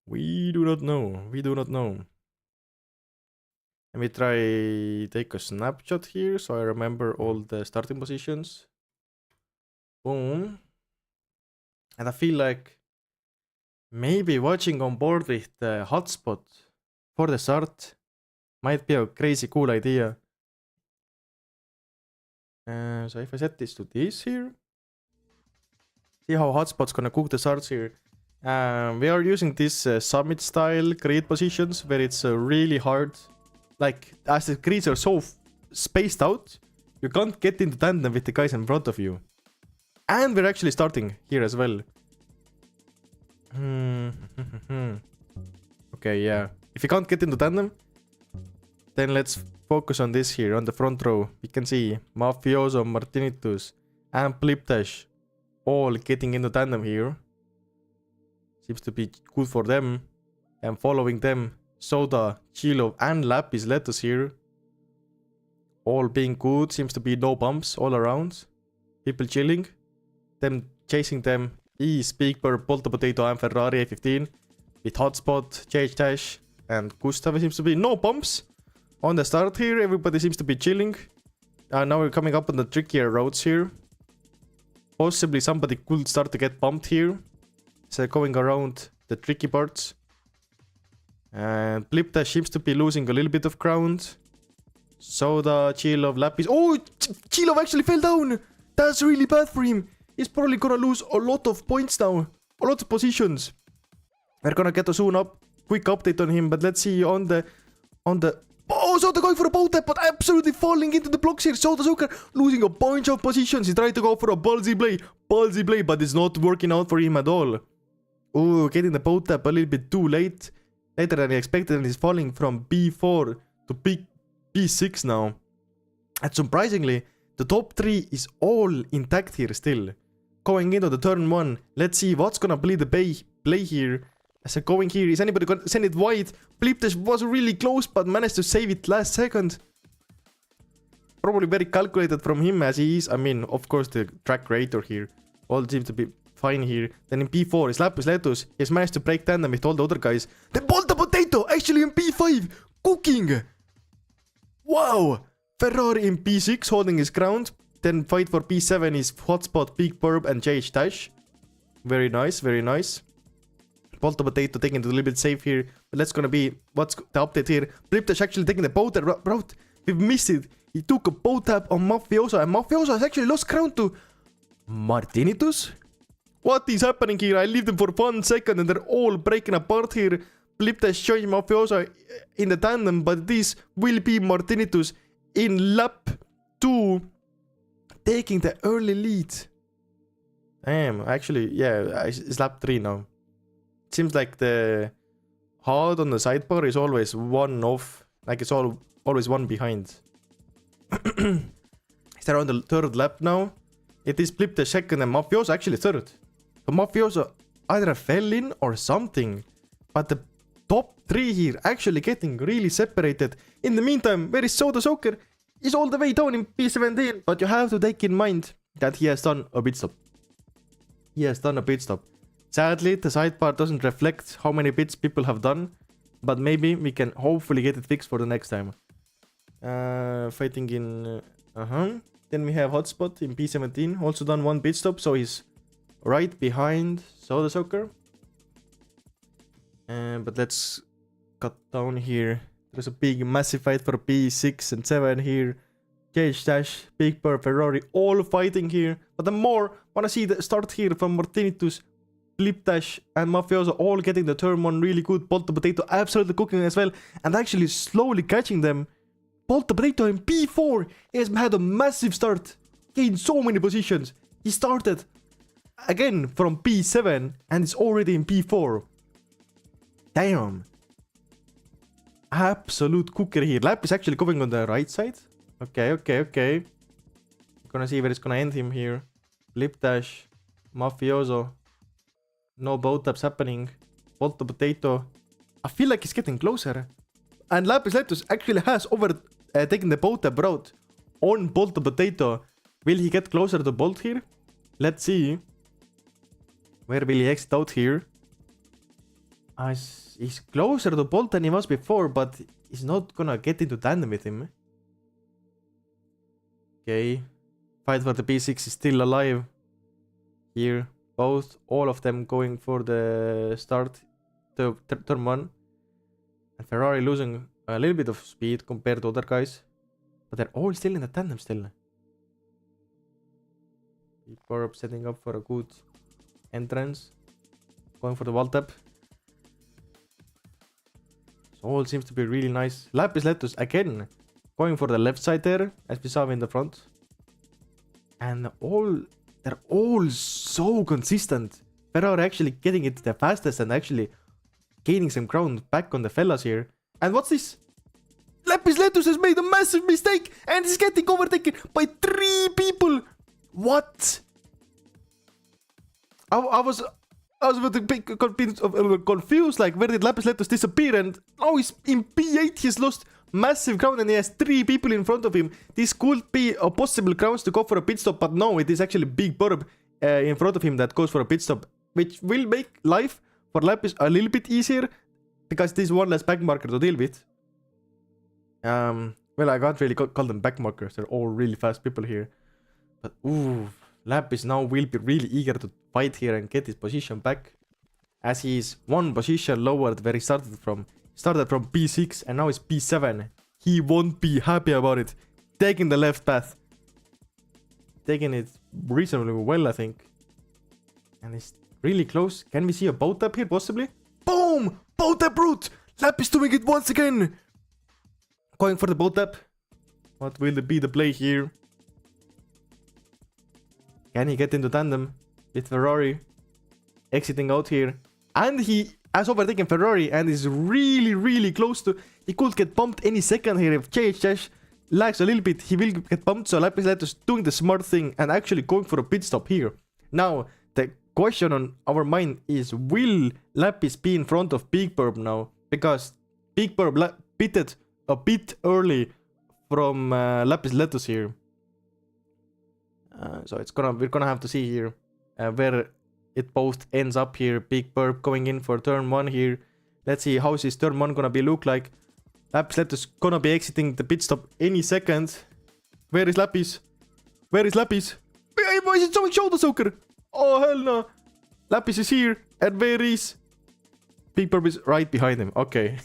We do not know. We do not know. Let me try take a snapshot here so I remember all the starting positions. Boom. And I feel like maybe watching on board with the hotspot for the start might be a crazy cool idea. So if I set this to this here, see how hotspot's gonna cook the starts here. We are using this summit style grid positions where it's really hard. Like, as the grids are so spaced out, you can't get into tandem with the guys in front of you. And we're actually starting here as well. Okay, yeah. If you can't get into tandem, then let's focus on this here, on the front row. We can see Mafioso, Martinitus, and Pliptash all getting into tandem here. Seems to be good for them. And following them, Soda, Chilo, and Lapis Lettuce here. All being good. Seems to be no bumps all around. People chilling. Them chasing them is Big Bird, Polto Potato, and Ferrari A15. With Hotspot, JH and Gustav. Seems to be no bumps. On the start here, everybody seems to be chilling. Now we're coming up on the trickier roads here. Possibly somebody could start to get bumped here. So going around the tricky parts. And Pliptash seems to be losing a little bit of ground. Soda, Chilov, Lapis. Oh, Chilov actually fell down. That's really bad for him. He's probably gonna lose a lot of points now. A lot of positions. We're gonna get a soon up. Quick update on him. But let's see on the... Oh, Soda going for a bow tap, but absolutely falling into the blocks here. Soda Zucker losing a bunch of positions. He tried to go for a ballsy play, but it's not working out for him at all. Oh, getting the bow tap a little bit too late. Later than he expected, and he's falling from B4 to B6 now. And surprisingly, the top 3 is all intact here still. Going into the turn 1, let's see what's gonna be the play here. As going here, is anybody gonna send it wide? Pliptash was really close, but managed to save it last second. Probably very calculated from him as he is. I mean, of course, the track creator here. All seems to be fine here. Then in P4 is Lapis Lettuce. He's managed to break tandem with all the other guys. Then Polto Potato actually in P5. Cooking. Wow. Ferrari in P6 holding his ground. Then fight for P7 is Hotspot, Big Burb, and JH Dash. Very nice, very nice. Polto Potato taking it a little bit safe here. But that's gonna be what's the update here. Pliptash actually taking the bow tap route. We've missed it. He took a bow tap on Mafioso, and Mafioso has actually lost ground to Martinitus. What is happening here? I leave them for 1 second and they're all breaking apart here. Pliptash showing Mafioso in the tandem, but this will be Martinitus in lap 2 taking the early lead. Damn, actually, yeah, it's lap 3 now. It seems like the hard on the sidebar is always one off, like it's always one behind. It's around the third lap now. It is Blip the second and Mafioso actually third. So Mafioso either fell in or something. But the top 3 here actually getting really separated. In the meantime, where is Soda Soaker? He's all the way down in P17. But you have to take in mind that he has done a pit stop. He has done a pit stop. Sadly, the sidebar doesn't reflect how many bits people have done. But maybe we can hopefully get it fixed for the next time. Fighting in... Then we have Hotspot in P17. Also done 1 pit stop, so he's right behind Soda Soaker. But let's cut down here. There's a big massive fight for P6 and 7 here. Cage Dash, Big Bird, Ferrari, all fighting here. But the more, wanna see the start here from Martinitus, Blip Dash and Mafioso all getting the turn 1 really good. Bolt the Potato absolutely cooking as well. And actually slowly catching them. Bolt the Potato in P4. He has had a massive start. Gained so many positions. He started again from P7 and is already in P4. Damn. Absolute cooker here. Lap is actually going on the right side. Okay. We're gonna see where it's gonna end him here. Blip Dash. Mafioso. No boat taps happening. Bolt the Potato. I feel like he's getting closer. And Lapis Letus actually has taken the boat tap route on Bolt the Potato. Will he get closer to Bolt here? Let's see. Where will he exit out here? He's closer to Bolt than he was before, but he's not gonna get into tandem with him. Okay. Fight for the P6 is still alive. Here. All of them going for the start. To turn 1. And Ferrari losing a little bit of speed compared to other guys. But they're all still in the tandem still. Corp setting up for a good entrance. Going for the wall tap. So all seems to be really nice. Lapis Letus again. Going for the left side there. As we saw in the front. And they're all so consistent. Ferrari actually getting it the fastest and actually gaining some ground back on the fellas here. And what's this? Lapis Letus has made a massive mistake and is getting overtaken by 3 people. What? I was a bit confused, like where did Lapis Letus disappear? And now he's in P8. He's lost massive ground and he has 3 people in front of him. This could be a possible grounds to go for a pit stop, but no, it is actually Big Burb in front of him that goes for a pit stop, which will make life for Lapis a little bit easier because this is one less back marker to deal with. Well, I can't really call them back markers. They're all really fast people here. But ooh, Lapis now will be really eager to fight here and get his position back, as he is 1 position lower where he started from. Started from P6 and now it's P7. He won't be happy about it. Taking the left path. Taking it reasonably well, I think. And it's really close. Can we see a boat tap here, possibly? Boom! Boat tap route! Lapis doing it once again! Going for the boat tap. What will be the play here? Can he get into tandem with Ferrari? Exiting out here. And he has overtaken Ferrari and is really close to... He could get bumped any second here. If JHH lags a little bit, he will get bumped. So Lapis Letus doing the smart thing and actually going for a pit stop here. Now, the question on our mind is, will Lapis be in front of Big Burb now? Because Big Burb pitted a bit early from Lapis Letus here. So we're gonna have to see here where it both ends up here. Big Burb going in for turn 1 here. Let's see how's his turn 1 gonna be look like. Lapis Letus gonna be exiting the pit stop any second. Where is Lapis? Where is Lapis? Why is it showing Shoulder Soaker? Oh hell no. Lapis is here. And where is... Big Burb is right behind him. Okay.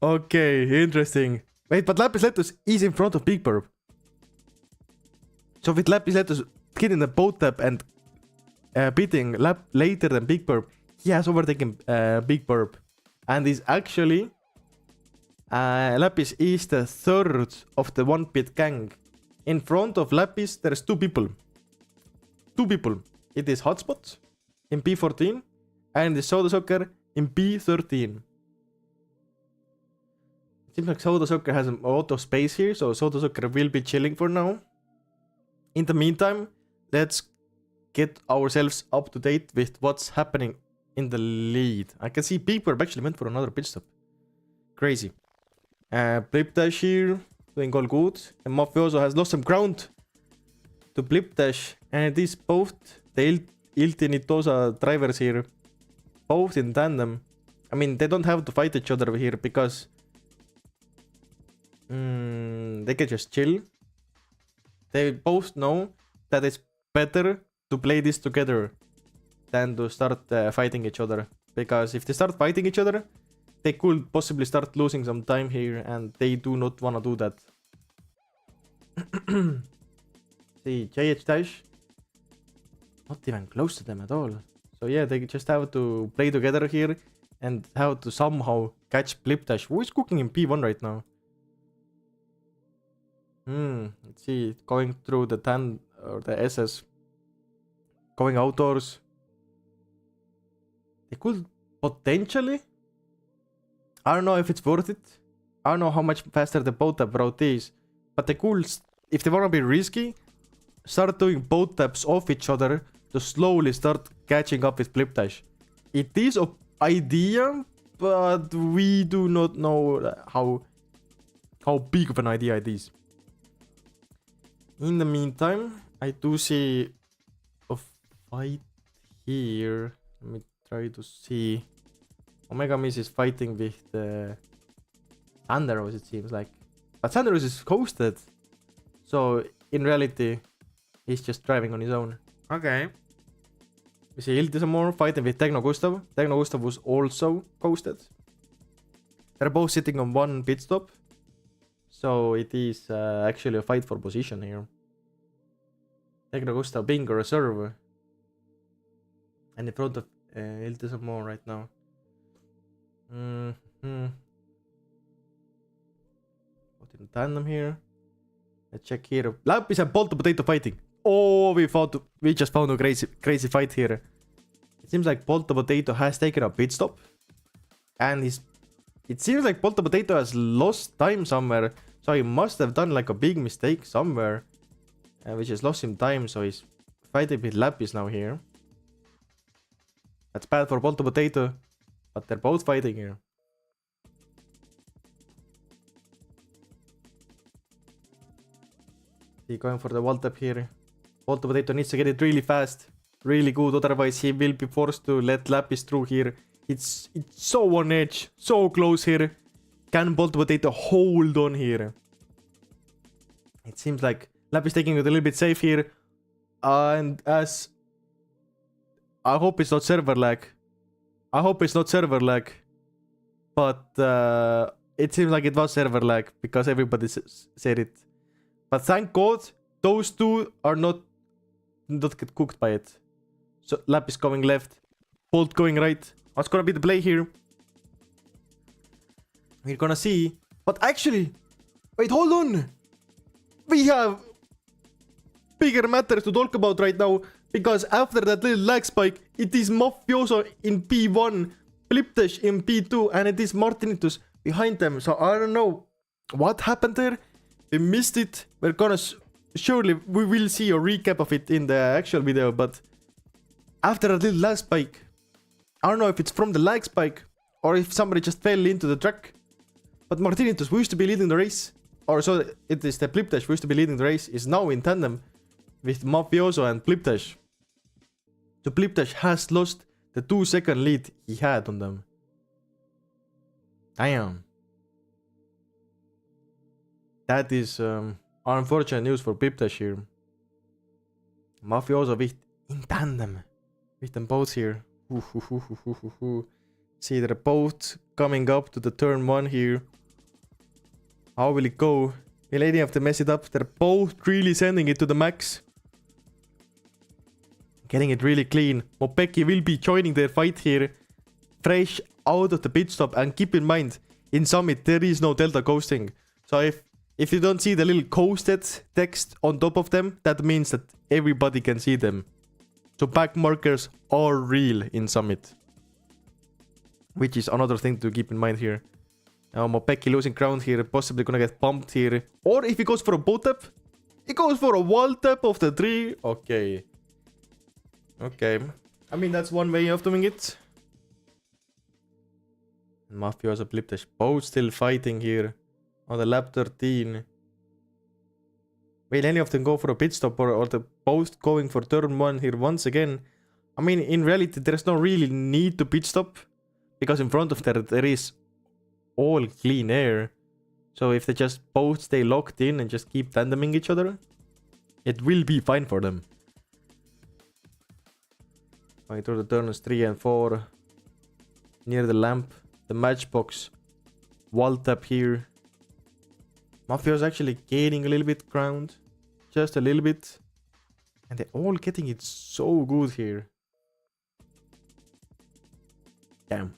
Okay, interesting. Wait, but Lapis Letus is in front of Big Burb. So with Lapis Letus getting the boat tap and beating lap later than Big Burb, he has overtaken Big Burb. And is actually... Lapis is the 3rd of the 1-pit gang. In front of Lapis, there's 2 people. 2 people. It is Hotspot in P14 and the Soda Soccer in P13. Seems like Soda Soccer has a lot of space here, so Soda Soccer will be chilling for now. In the meantime, let's get ourselves up to date with what's happening in the lead. I can see Beeper actually went for another pit stop. Crazy. Blip Dash here, doing all good. And Mafioso has lost some ground to Blip Dash. And it is both the Iltinitosa drivers here. Both in tandem. I mean, they don't have to fight each other here because they can just chill. They both know that it's better to play this together than to start fighting each other. Because if they start fighting each other, they could possibly start losing some time here, and they do not want to do that. See, JH Dash, not even close to them at all. So yeah, they just have to play together here and have to somehow catch Blip Dash, who is cooking in P1 right now. Let's see, going through the TAN or the SS, going outdoors. They could potentially, I don't know if it's worth it. I don't know how much faster the boat tap route is, but they could, if they want to be risky, start doing boat taps off each other to slowly start catching up with Blip Dash. It is an idea, but we do not know how big of an idea it is. In the meantime, I do see a fight here. Let me try to see. Omega Miss is fighting with Sandaros, it seems like. But Sandaros is coasted. So, in reality, he's just driving on his own. Okay. We see Iltisamore fighting with Techno Gustav. Techno Gustav was also coasted. They're both sitting on one pit stop. So it is actually a fight for position here. Techno Gustav being a reserve. And in front of Iltisamore right now. Put in tandem here. Let's check here. Lapis and Polto Potato fighting. Oh, we just found a crazy fight here. It seems like Polto Potato has taken a pit stop. And it seems like Polto Potato has lost time somewhere. So he must have done like a big mistake somewhere. Which has lost him time. So he's fighting with Lapis now here. That's bad for Polto Potato. But they're both fighting here. He's going for the wall tap here. Polto Potato needs to get it really fast. Really good. Otherwise he will be forced to let Lapis through here. It's so on edge. So close here. Can Polto Potato hold on here? It seems like Lapis taking it a little bit safe here. And as... I hope it's not server lag. But it seems like it was server lag. Because everybody said it. But thank God, those two are not get cooked by it. So Lapis going left. Bolt going right. What's gonna be the play here? We're gonna see. But actually, wait, hold on. We have bigger matters to talk about right now. Because after that little lag spike, it is Mafioso in P1, Blip Dash in P2, and it is Martinitus behind them. So I don't know what happened there. We missed it. We're gonna surely we will see a recap of it in the actual video. But after a little lag spike, I don't know if it's from the lag spike or if somebody just fell into the track. But Martinitus, who used to be leading the race, or so it is the Blip Dash who used to be leading the race, is now in tandem with Mafioso and Blip Dash. So Blip Dash has lost the 2-second lead he had on them. Damn. That is unfortunate news for Blip Dash here. Mafioso with in tandem with them both here. See, they're both coming up to the turn 1 here. How will it go? Will any of them mess it up? They're both really sending it to the max. Getting it really clean. Mopeki will be joining their fight here. Fresh out of the pit stop. And keep in mind, in Summit there is no delta coasting. So if you don't see the little coasted text on top of them, that means that everybody can see them. So back markers are real in Summit. Which is another thing to keep in mind here. Now Mopeki losing ground here, possibly gonna get bumped here. Or if he goes for a boat tap, he goes for a wall tap of the tree. Okay. Okay. I mean, that's one way of doing it. Mafioso Blipdash both still fighting here on the lap 13. Will any of them go for a pit stop or the both going for turn 1 here once again? I mean, in reality, there's no really need to pit stop because in front of there is all clean air. So if they just both stay locked in and just keep tandeming each other, it will be fine for them. Going through the turns 3 and 4. Near the lamp. The matchbox. Wall tap here. Mafio's actually gaining a little bit ground. Just a little bit. And they're all getting it so good here. Damn.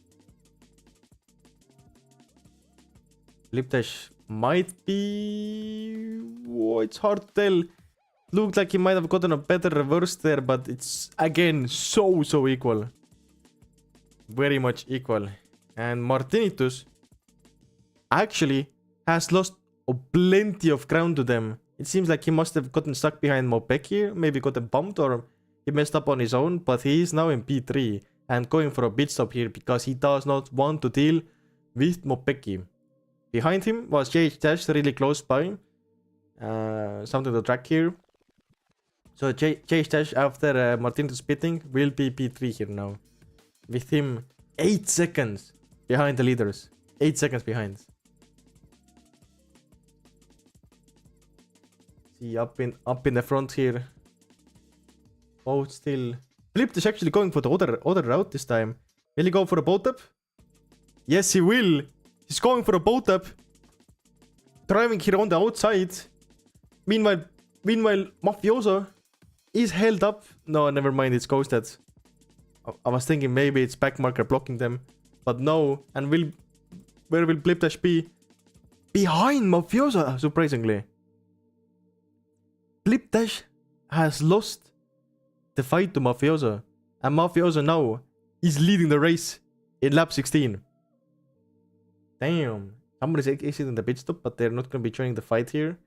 Blipdash might be... Oh, it's hard to tell. Looked like he might have gotten a better reverse there, but it's again so equal. Very much equal. And Martinitus actually has lost plenty of ground to them. It seems like he must have gotten stuck behind Mopek here, maybe gotten bumped or he messed up on his own, but he is now in P3 and going for a pit stop here because he does not want to deal with Mopeki. Behind him was JH Dash really close by. Something to track here. So JH Dash after Martinitus pitting will be P3 here now. With him 8 seconds behind the leaders. 8 seconds behind. See up in the front here. Both still. Blip is actually going for the other route this time. Will he go for a boat tap? Yes, he will. He's going for a boat tap. Driving here on the outside. Meanwhile, Mafioso is held up. No, never mind. It's ghosted. I was thinking maybe it's backmarker blocking them. But no. And where will Blipdash be? Behind Mafioso, surprisingly. Blipdash has lost the fight to Mafioso. And Mafioso now is leading the race in lap 16. Damn. Somebody's exiting the pit stop, but they're not going to be joining the fight here.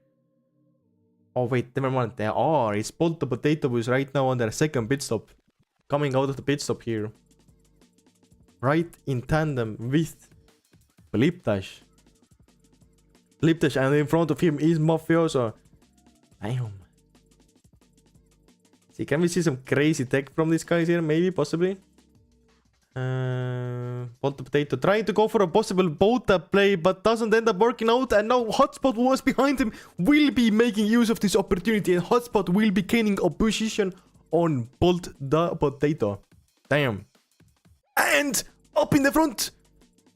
Oh wait, never mind. They are. It's Bolt the Potato who is right now on their second pit stop. Coming out of the pit stop here. Right in tandem with Blipdash. Blipdash, and in front of him is Mafioso. Damn. See, can we see some crazy tech from these guys here? Maybe, possibly. Bolt the Potato trying to go for a possible boat tap play, but doesn't end up working out. And now Hotspot was behind him. Will be making use of this opportunity, and Hotspot will be gaining a position on Bolt the Potato. Damn. And up in the front,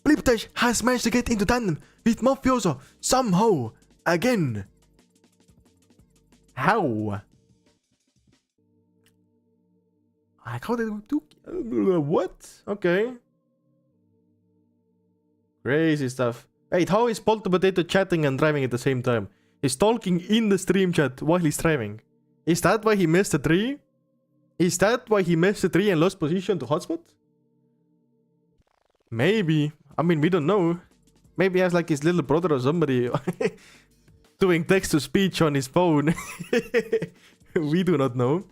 Blipdash has managed to get into tandem with Mafioso somehow again. How? Like, how did we do? What? Okay. Crazy stuff. Wait, how is Bolt the Potato chatting and driving at the same time? He's talking in the stream chat while he's driving. Is that why he missed the tree? Is that why he missed the tree and lost position to Hotspot? Maybe. I mean, we don't know. Maybe he has like his little brother or somebody doing text-to-speech on his phone. We do not know.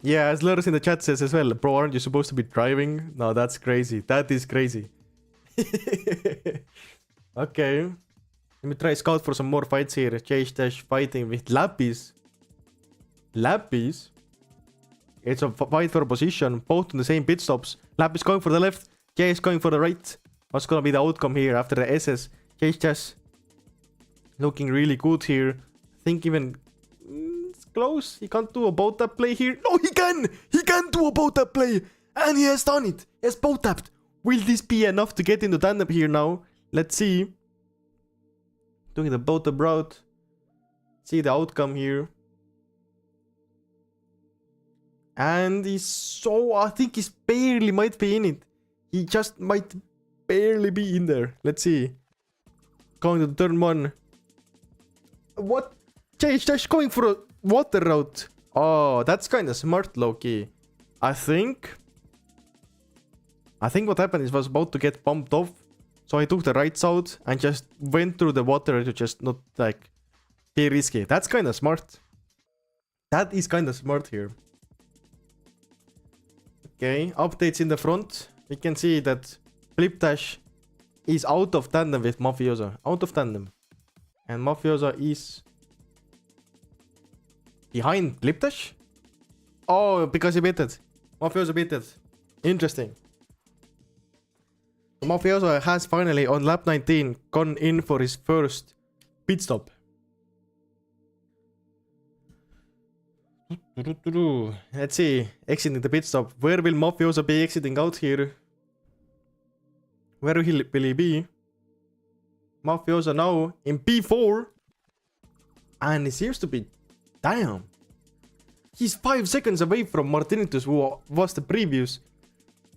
Yeah, as Lurs in the chat says as well, bro, aren't you supposed to be driving? No, that's crazy. That is crazy. Okay. Let me try scout for some more fights here. JH Dash fighting with Lapis. Lapis? It's a fight for a position, both on the same pit stops. Lapis going for the left, JH going for the right. What's gonna be the outcome here after the SS? JH Dash looking really good here. I think even... it's close. He can't do a boat tap play here. No, he can! He can do a boat tap play! And he has done it! He has boat tapped! Will this be enough to get into tandem here now? Let's see. Doing the boat tap route. See the outcome here. And he's so... I think he's barely might be in it. He just might barely be in there. Let's see. Going to turn 1. What? JH Dash going for a water route. Oh, that's kind of smart, low-key. I think what happened is was about to get bumped off So I took the right side and just went through the water to just not like be risky. That's kind of smart. That is kind of smart here. Okay, updates in the front. We can see that Flipdash is out of tandem with Mafioso. Out of tandem. And Mafioso is behind Flipdash? Oh, because he beat it. Mafioso beat it. Interesting. Mafioso has finally, on lap 19, gone in for his first pit stop. Let's see, exiting the pit stop. Where will Mafioso be exiting out here? Where will he be? Mafioso now in P4. And it seems to be... Damn. He's 5 seconds away from Martinitus, who was the previous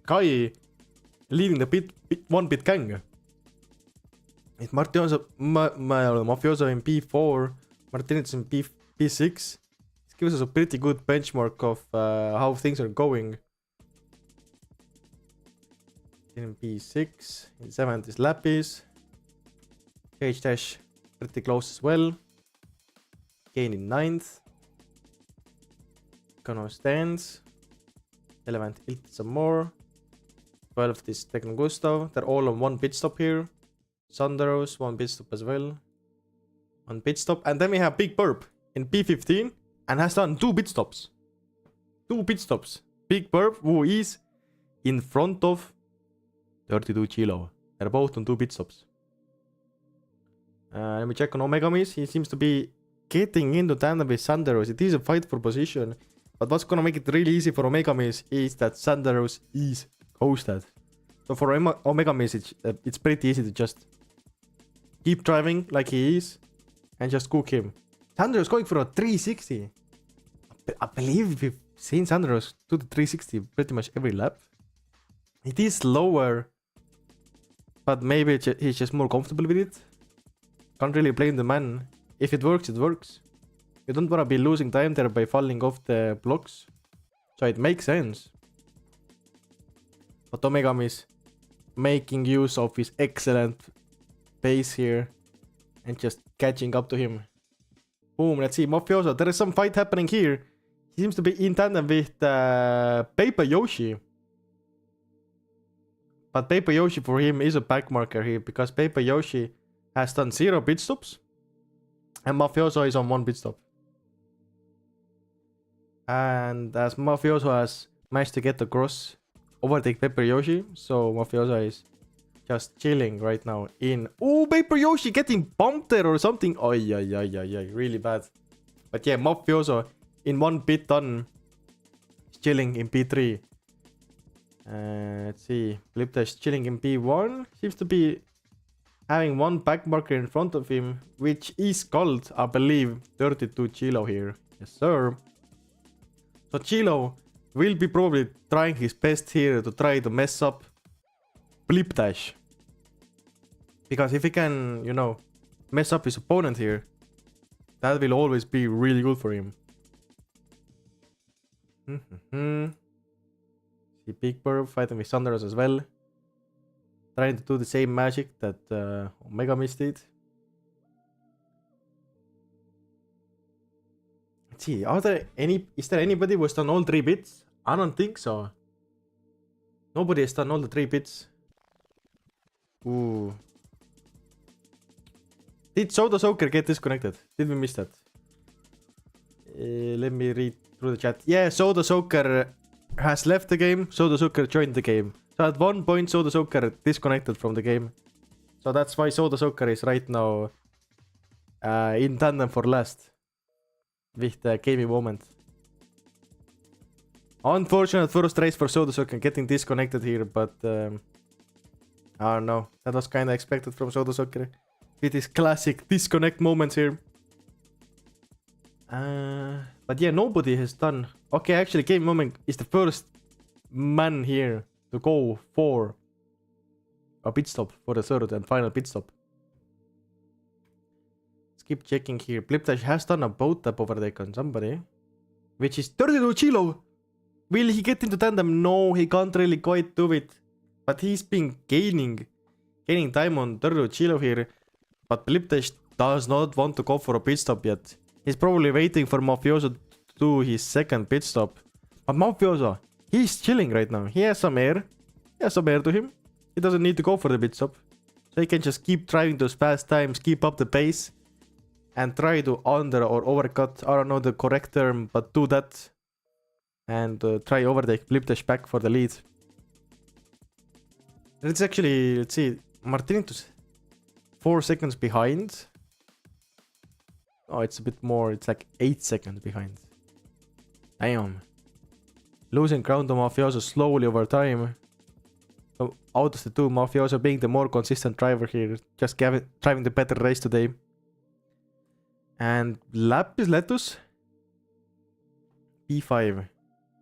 guy leading the one pit gang. It's Mafioso in P4, Martinitus in P6. This gives us a pretty good benchmark of how things are going. In P6, in 7th is Lapis. Cage Dash pretty close as well. Gain in 9th. Kono stands. 11th Ilti some more. 12th is Techno Gustav. They're all on one pit stop here. Sunderos, one pit stop as well. One pit stop. And then we have Big Burp in P15 and has done 2 pit stops. 2 pit stops. Big Burp, who is in front of 32 Chilo. They're both on 2 pit stops. Let me check on Omegamis. He seems to be getting into tandem with Sanderos. It is a fight for position. But what's gonna make it really easy for Omegamis is that Sanderos is ghosted. So for Omegamis, it's pretty easy to just keep driving like he is and just cook him. Sanderos going for a 360. I believe we've seen Sanderos do the 360 pretty much every lap. It is slower, but maybe he's just more comfortable with it. Can't really blame the man. If it works, it works. You don't want to be losing time there by falling off the blocks. So it makes sense. But Omegami is making use of his excellent pace here and just catching up to him. Boom, let's see. Mafioso, there is some fight happening here. He seems to be in tandem with Paper Yoshi. But Paper Yoshi for him is a back marker here because Paper Yoshi has done 0 pit stops. And Mafioso is on 1 pit stop. And as Mafioso has managed to get across, overtake Paper Yoshi, so Mafioso is just chilling right now in... Oh, Paper Yoshi getting bumped there or something. Oh, yeah, really bad. But yeah, Mafioso in 1 pit done, chilling in P3. Let's see, Flipdash chilling in P1, seems to be having 1 back marker in front of him, which is called, I believe, 32 Chilo here. Yes, sir. So Chilo will be probably trying his best here to try to mess up Flipdash. Because if he can, you know, mess up his opponent here, that will always be really good for him. See Big Burp fighting with Thunderous as well. Trying to do the same magic that Omega Mist did. Let's see, is there anybody who has done all 3 bits? I don't think so. Nobody has done all the 3 bits. Ooh. Did Soda Soaker get disconnected? Did we miss that? Let me read through the chat. Yeah, Soda Soaker has left the game. Soda Soaker joined the game. So at one point Soda Soaker disconnected from the game. So that's why Soda Soaker is right now in tandem for last. With the gaming moment. Unfortunate first race for Soda Soaker getting disconnected here, but I don't know. That was kinda expected from Soda Soaker. With his classic disconnect moments here. But yeah, nobody has done... Okay, actually Game Moment is the first man here to go for a pit stop for the 3rd and final pit stop. Let's keep checking here. Flipdash has done a boat tap overtake on somebody, which is 32 Chilo. Will he get into tandem? No, he can't really quite do it. But he's been gaining gaining time on Turdu Chilo here. But Bliptesh does not want to go for a pit stop yet. He's probably waiting for Mafioso to do his second pit stop. But Mafioso, he's chilling right now. He has some air. He has some air to him. He doesn't need to go for the pit stop. So he can just keep driving those fast times, keep up the pace. And try to under or overcut. I don't know the correct term, but do that. And try overtake Bliptesh back for the lead. It's actually, let's see, Martinitus 4 seconds behind. Oh, it's a bit more, it's like 8 seconds behind. Damn. Losing ground to Mafioso slowly over time. So out of the two, Mafioso being the more consistent driver here. Just driving the better race today. And Lapis Letus P5.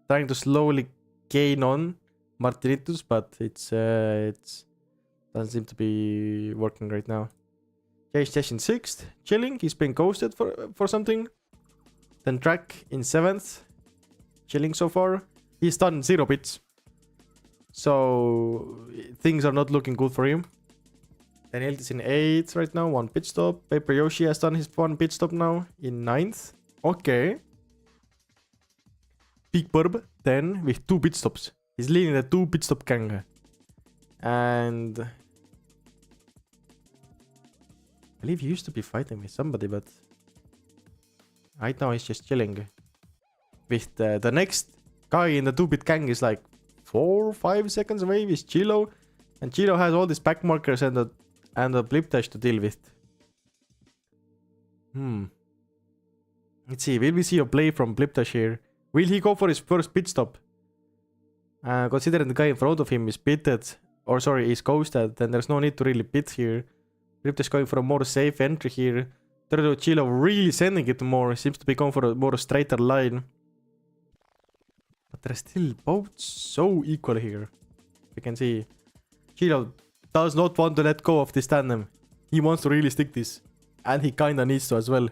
Trying to slowly gain on Martinitus, but it's doesn't seem to be working right now. Jay Stash in 6th, chilling. He's been ghosted for something. Then Track in 7th, chilling so far. He's done 0 pits, so things are not looking good for him. Daniel is in 8th right now, 1 pit stop. Paper Yoshi has done his 1 pit stop now in 9th. Okay. Big Burb then with 2 pit stops. He's leading the 2 pit stop gang. And I believe he used to be fighting with somebody, but right now he's just chilling. With the next guy in the 2-bit gang is like 4 or 5 seconds away with Chilo. And Chilo has all these back markers and the Bliptesh to deal with. Let's see, will we see a play from Bliptesh here? Will he go for his first pit stop? Considering the guy in front of him is pitted, or sorry, is ghosted, then there's no need to really pit here. Bliptesh going for a more safe entry here. Turdu Chilo really sending it more, seems to be going for a more straighter line. But they're still both so equal here. You can see Chilo does not want to let go of this tandem. He wants to really stick this. And he kinda needs to as well.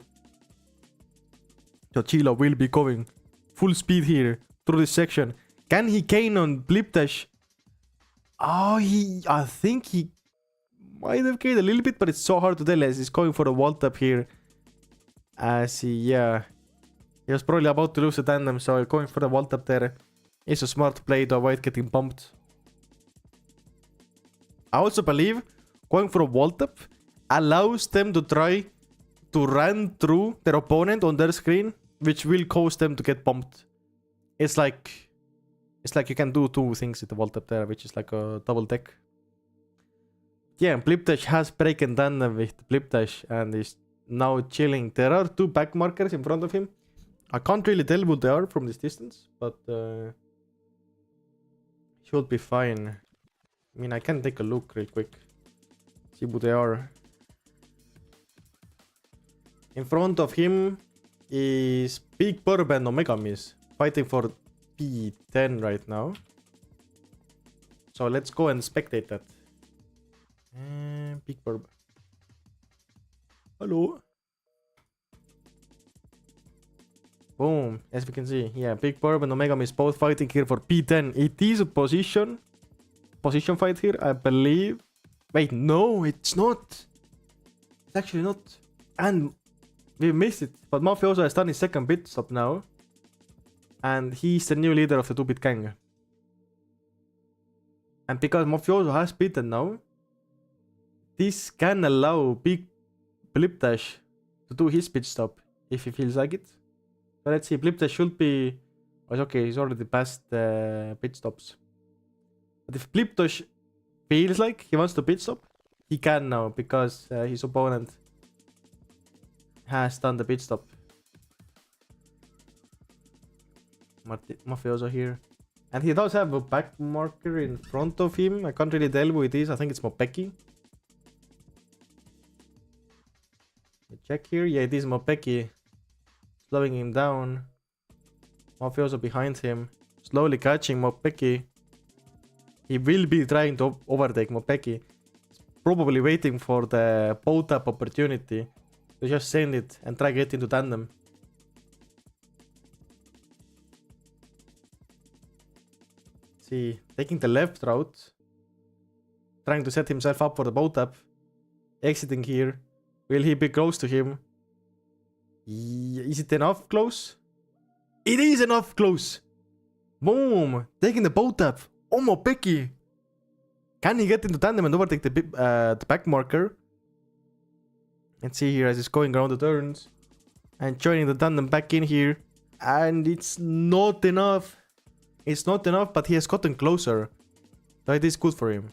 So Chilo will be going full speed here through this section. Can he gain on Bliptesh? Oh, I think he might have gained a little bit, but it's so hard to tell as he's going for a wall tap here. As he was probably about to lose the tandem, so going for the wall tap there is a smart play to avoid getting bumped. I also believe going for a wall tap allows them to try to run through their opponent on their screen, which will cause them to get bumped. It's like you can do 2 things with the wall tap there, which is like a double deck. Yeah, Bliptesh has broken tandem with Bliptesh and is now chilling. There are 2 back markers in front of him. I can't really tell who they are from this distance, but should be fine. I mean, I can take a look real quick. See who they are. In front of him is Big Burb and Omega Miss fighting for P10 right now. So let's go and spectate that. Big Burb. Hello. Boom. As we can see, yeah, Big Burb and Omega Miss both fighting here for P10. It is a position fight here, I believe. Wait, no, it's not. It's actually not. And we missed it. But Mafioso has done his second pit stop now. And he's the new leader of the 2-bit gang. And because Mafioso has beaten now, this can allow Big Bliptesh to do his pit stop if he feels like it. So let's see, Bliptesh should be... Oh, okay, he's already passed the pit stops. But if Bliptesh feels like he wants to pit stop, he can now because his opponent has done the pit stop. Mafioso here. And he does have a back marker in front of him. I can't really tell who it is. I think it's Mopeki. Check here. Yeah, it is Mopeki. Slowing him down. Mafioso behind him. Slowly catching Mopeki. He will be trying to overtake Mopeki. He's probably waiting for the bow tap opportunity to just send it and try get into tandem. See, taking the left route. trying to set himself up for the boat tap. Exiting here. Will he be close to him? Is it enough close? It is enough close! Boom! Taking the boat tap. Omo Peki! Can he get into tandem and overtake the back marker? Let's see here as he's going around the turns. And joining the tandem back in here. And it's not enough. It's not enough, but he has gotten closer. So it is good for him.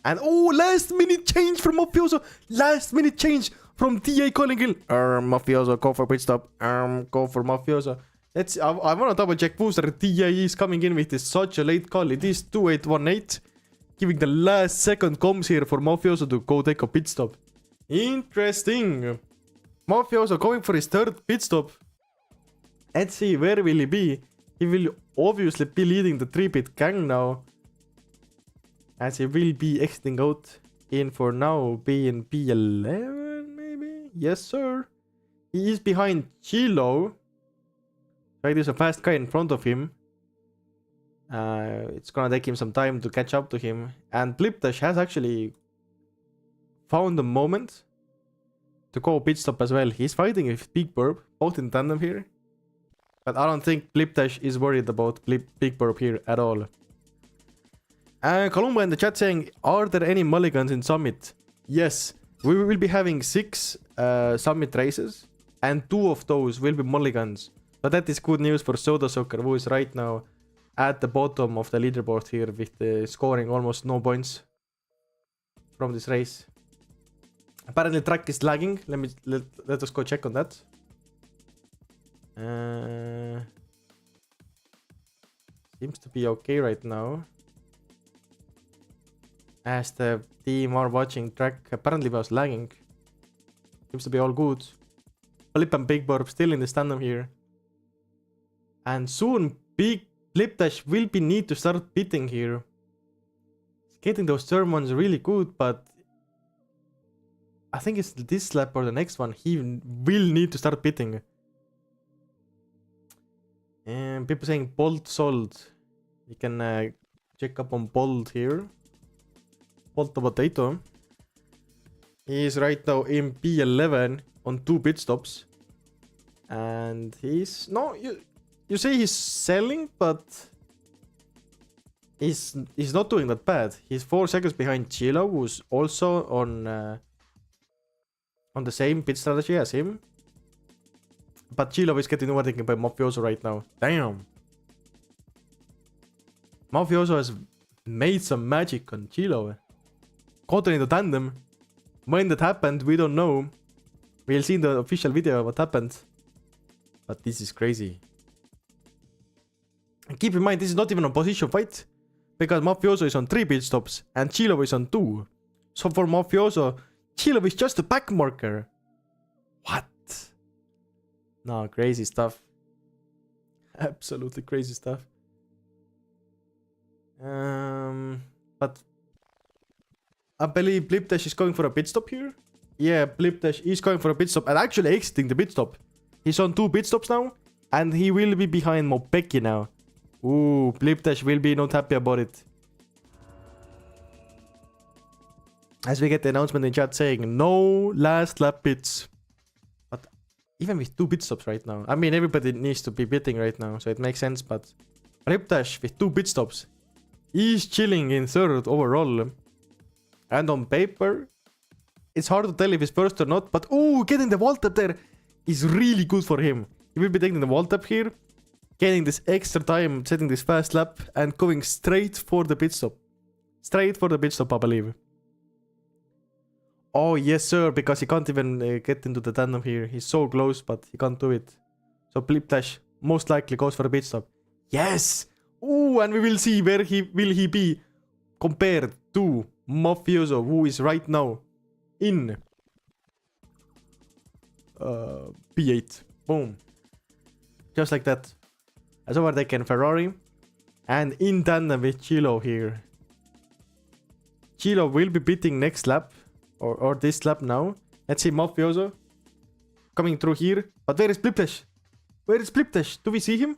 And oh, last minute change from Mafioso. Last minute change from TA calling in. Mafioso, go for pit stop. Go for Mafioso. I want to double check booster. TA is coming in with this such a late call. It is 2818. Giving the last second comms here for Mafioso to go take a pit stop. Interesting. Mafioso going for his third pit stop. Let's see, where will he be? He will obviously be leading the 3-pit gang now. As he will be exiting out in for now, being P11 maybe? Yes sir. He is behind Chilo. Right, there's a fast guy in front of him. It's gonna take him some time to catch up to him. And Blipdash has actually found a moment to go pit stop as well. He's fighting with Big Burp, both in tandem here. But I don't think Blipdash is worried about Big Burp here at all. Columba in the chat saying, are there any mulligans in Summit? Yes, we will be having 6 Summit races. And 2 of those will be mulligans. But that is good news for Soda Soccer, who is right now at the bottom of the leaderboard here with scoring almost no points from this race. Apparently track is lagging. Let us go check on that. Seems to be okay right now. As the team are watching track apparently was lagging. Seems to be all good. Blip and Big Burp still in the tandem here. And soon Big Blipdash will be need to start pitting here. Getting those turn ones really good, but I think it's this lap or the next one. He will need to start pitting. And people saying Bolt sold. You can check up on Bolt here. Bolt the potato. He is right now in P11 on 2 pit stops. And he's... No, you say he's selling, but... He's not doing that bad. He's 4 seconds behind Chilo, who's also on the same pit strategy as him. But Chilo is getting overtaken by Mafioso right now. Damn. Mafioso has made some magic on Chilo. Caught in the tandem. When that happened, we don't know. We'll see in the official video what happened. But this is crazy. And keep in mind, this is not even a position fight. Because Mafioso is on 3 pit stops and Chilo is on 2. So for Mafioso, Chilo is just a back marker. What? No, crazy stuff. Absolutely crazy stuff. But I believe Blipdash is going for a pit stop here. Yeah, Blipdash is going for a pit stop and actually exiting the pit stop. He's on 2 pit stops now. And he will be behind Mopeki now. Ooh, Blipdash will be not happy about it. As we get the announcement in chat saying no last lap pits. But even with 2 pit stops right now. I mean, everybody needs to be pitting right now, so it makes sense. But Blipdash with 2 pit stops is chilling in 3rd overall. And on paper, it's hard to tell if he's first or not. But ooh, getting the wall tap there is really good for him. He will be taking the wall tap here. Getting this extra time, setting this fast lap, and going straight for the pit stop. Straight for the pit stop, I believe. Oh, yes, sir, because he can't even get into the tandem here. He's so close, but he can't do it. So Blipdash most likely goes for a pit stop. Yes! Ooh, and we will see where will he be compared to Mafioso, who is right now in P8. Boom. Just like that. As overtaken Ferrari. And in tandem with Chilo here. Chilo will be beating next lap. Or this lap now. Let's see Mafioso coming through here. But where is Blipdash? Where is Blipdash? Do we see him?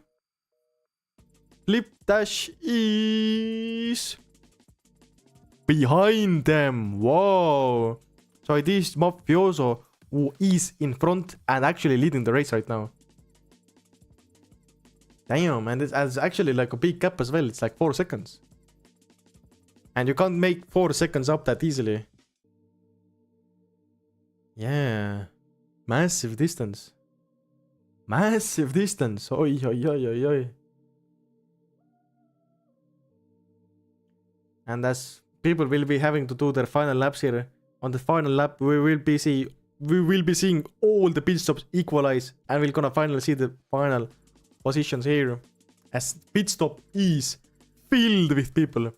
Blipdash is behind them. Wow. So it is Mafioso who is in front and actually leading the race right now. Damn, and it's actually like a big gap as well. It's like 4 seconds. And you can't make 4 seconds up that easily. Yeah. Massive distance. Massive distance. Oi, oi, oi, oi, oi. And as people will be having to do their final laps here, on the final lap we will be seeing all the pit stops equalize, and we're gonna finally see the final positions here, as pit stop is filled with people.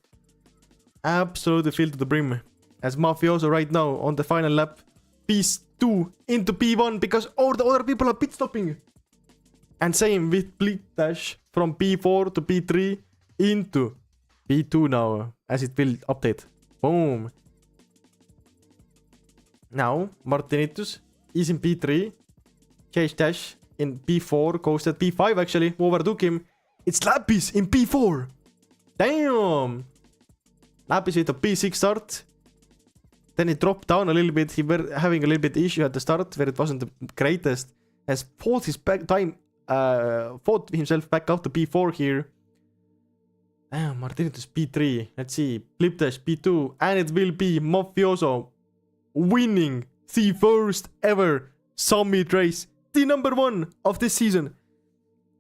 Absolutely filled to the brim. As Mafioso right now on the final lap, P2 into P1 because all the other people are pit stopping. And same with Blip Dash from P4 to P3 into P2 now, as it will update. Boom. Now, Martinitus is in P3. Chase Dash in P4, goes at P5 actually, overtook him. It's Lapis in P4. Damn. Lapis with a P6 start. Then it dropped down a little bit. He were having a little bit issue at the start where it wasn't the greatest. Has fought his fought himself back up to P4 here. Damn, Martinitus P3. Let's see. Blip Dash P2. And it will be Mafioso winning the first ever Summit race. The number 1 of this season.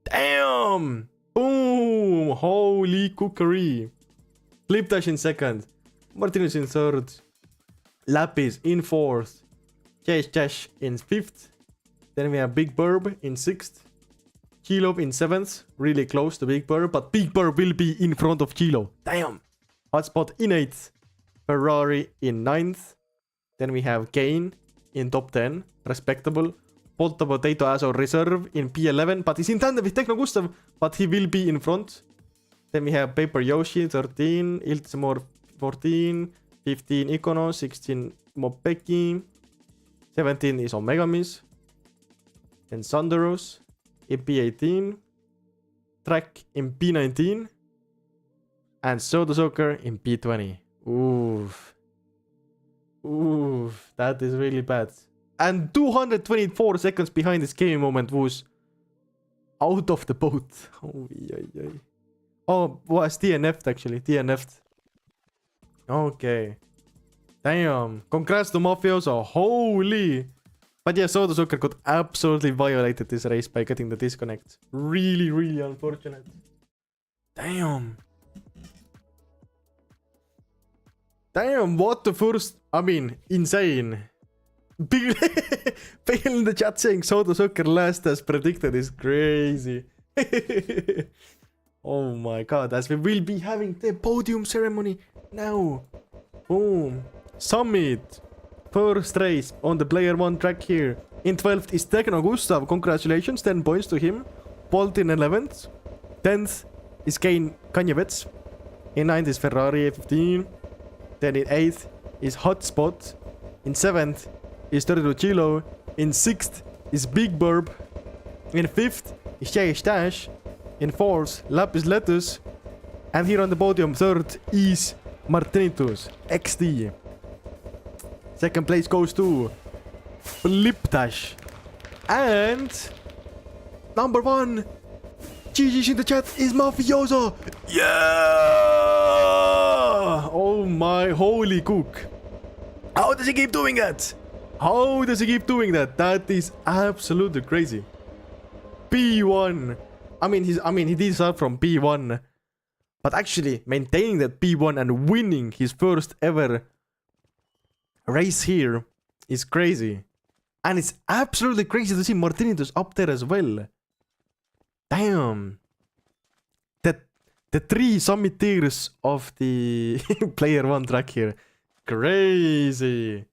Damn. Boom. Holy cookery. Blip Dash in second. Martinez in third. Lapis in fourth. Chase Dash in fifth. Then we have Big Burb in sixth. Kilo in seventh. Really close to Big Burb, but Big Burb will be in front of Kilo. Damn. Hotspot in eighth. Ferrari in ninth. Then we have Kane in top 10. Respectable. Polta Potato as a reserve in P11, but he's in tandem with Techno Gustav, but he will be in front. Then we have Paper Yoshi 13, Iltsamor 14, 15 Ikono, 16 Mopeki, 17 is Omegamis, then Sandaros in P18, Track in P19, and Soda Soccer in P20. Oof. Oof, that is really bad. And 224 seconds behind this gaming moment was out of the boat. Oh, was DNF'd actually. DNF'd. Okay. Damn. Congrats to Mafioso. Holy. But yeah, Soda Soccer got absolutely violated this race by getting the disconnect. Really, really unfortunate. Damn. Damn, what the first... I mean, insane. Bale in the chat saying Soda Soccer last as predicted is crazy. Oh my god, as we will be having the podium ceremony now. Boom. Summit. First race on the player 1 track here. In 12th is Techno Gustav. Congratulations, 10 points to him. Bolt in 11th. 10th is Kanye West. In 9th is Ferrari 15. Then in 8th is Hotspot. In 7th is 32 Kilo. In 6th is Big Burb. In 5th is Chase Dash. In 4th, Lapis Lettuce. And here on the podium, 3rd is Martinitus XD. 2nd place goes to Blip Dash. And number 1, GG's in the chat, is Mafioso. Yeah! Oh my holy cook. How does he keep doing that? How does he keep doing that? That is absolutely crazy. P1. I mean, he did start from P1. But actually maintaining that P1 and winning his first ever race here is crazy. And it's absolutely crazy to see Martinitus up there as well. Damn. The 3 summit tiers of the player 1 track here. Crazy.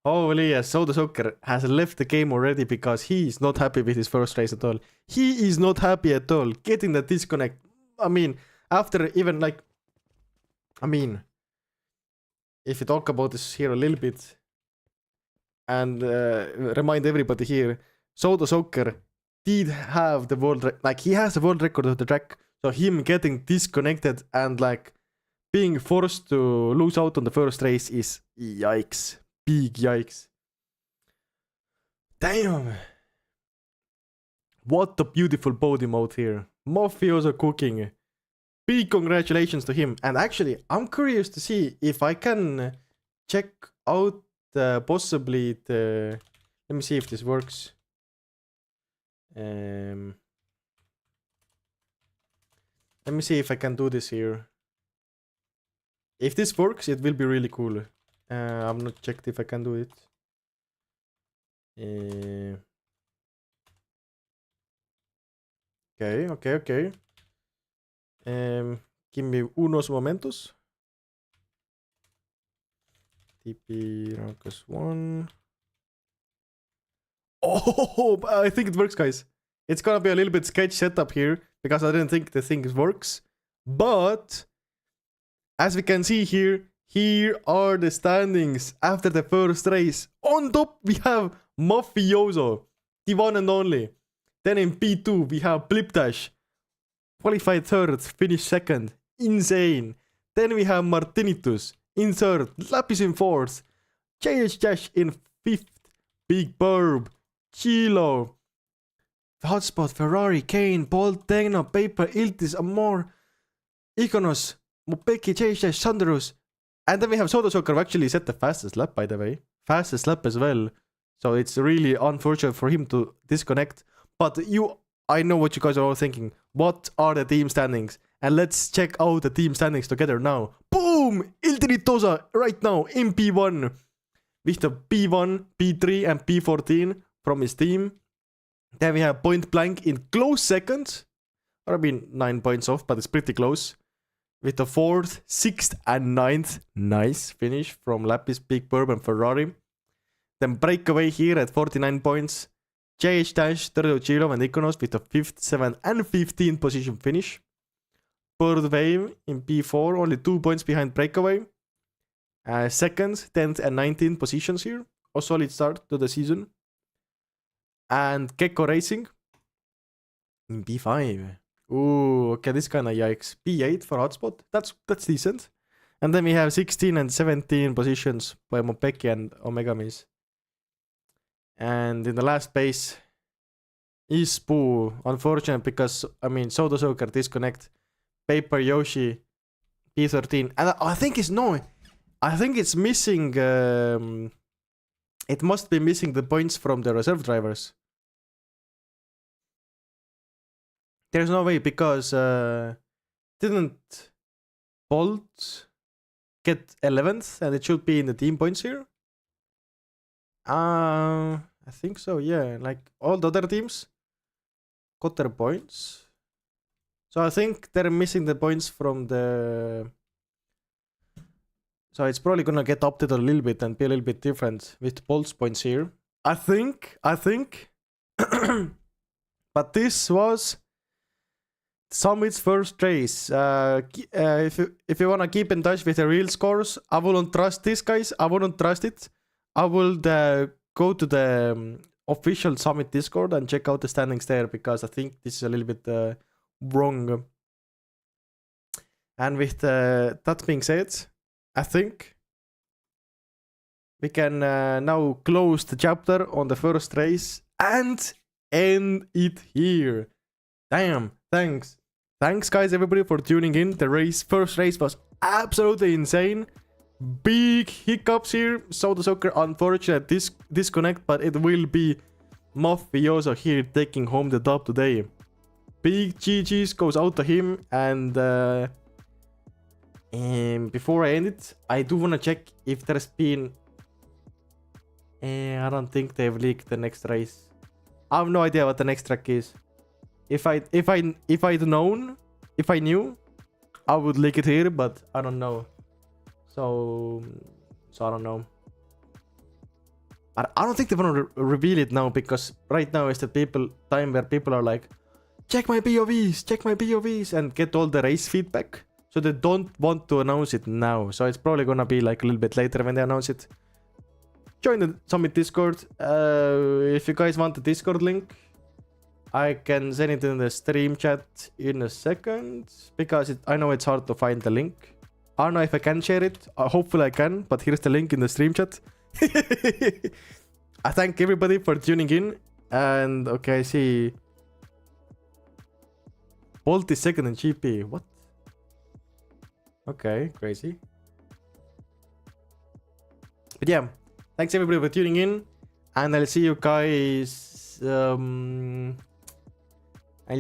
Holy, yes, Soda Soccer has left the game already because he is not happy with his first race at all. He is not happy at all. Getting the disconnect. I mean, after even like... I mean... If you talk about this here a little bit... And remind everybody here... Soda Soccer did have the world... Like, he has the world record of the track. So him getting disconnected and like... being forced to lose out on the first race is yikes. Big yikes. Damn. What a beautiful podium out here. Mafioso cooking. Big congratulations to him. And actually, I'm curious to see if I can check out possibly the... Let me see if this works. Let me see if I can do this here. If this works, it will be really cool. I'm not checked if I can do it. Okay. Give me unos momentos. TP Rankus 1. Oh, I think it works, guys. It's gonna be a little bit sketch setup here because I didn't think the thing works. But as we can see here are the standings after the first race. On top we have Mafioso, the one and only. Then in P2 we have Blipdash, qualified third, finished second. Insane. Then we have Martinitus in third, Lapis in fourth, JH in fifth, Big Burb, Chilo, Hotspot, Ferrari, Kane, Bolt, Tegno, Paper, Iltis, Amor, Iconos, Mopeki, JH, Sanderus. And then we have Soda Soccer, who actually set the fastest lap, by the way. Fastest lap as well. So it's really unfortunate for him to disconnect. But I know what you guys are all thinking. What are the team standings? And let's check out the team standings together now. Boom! Il Tiritosa right now in P1. With the P1, P3 and P14 from his team. Then we have Point Blank in close second. Or I mean 9 points off, but it's pretty close. With the 4th, 6th and 9th. Nice finish from Lapis, Big Burb and Ferrari. Then Breakaway here at 49 points. JH Dash, Turtle Chilo and Iconos with the 5th, 7th and 15th position finish. Bird Wave in P4, only 2 points behind Breakaway. 2nd, 10th and 19th positions here. A solid start to the season. And Gecko Racing in P5. Ooh, okay, this kinda yikes. P8 for Hotspot, that's decent. And then we have 16 and 17 positions by Mopeki and Omega Miss. And in the last place is Poo. Unfortunate because, I mean, Soda Soccer disconnect. Paper Yoshi P13. And I think it's I think it's missing. It must be missing the points from the reserve drivers. There's no way because didn't Bolt get 11th and it should be in the team points here? I think so, yeah. Like all the other teams got their points. So I think they're missing the points from the... So it's probably gonna get updated a little bit and be a little bit different with Bolt's points here. I think. But this was Summit's first race. If you wanna keep in touch with the real scores, I wouldn't trust this, guys. I wouldn't trust it. I will go to the official Summit Discord and check out the standings there because I think this is a little bit wrong. And with that being said, I think we can now close the chapter on the first race and end it here. Damn, thanks. Thanks guys everybody for tuning in. The first race was absolutely insane. Big hiccups here. Soda Soccer unfortunate disconnect, but it will be Mafioso here taking home the dub today. Big GG's goes out to him. And before I end it, I do want to check if there's been... I don't think they've leaked the next race. I have no idea what the next track is. If I knew, I would leak it here, but I don't know. So I don't know. But I don't think they want to reveal it now because right now is the time where people are like, check my POVs, and get all the race feedback. So they don't want to announce it now. So it's probably gonna be like a little bit later when they announce it. Join the Summit Discord. If you guys want the Discord link, I can send it in the stream chat in a second because I know it's hard to find the link. I don't know if I can share it. Hopefully I can, but here's the link in the stream chat. I thank everybody for tuning in. And okay, I see. Bolt is second in GP. What? Okay, crazy. But yeah, thanks everybody for tuning in. And I'll see you guys. I'll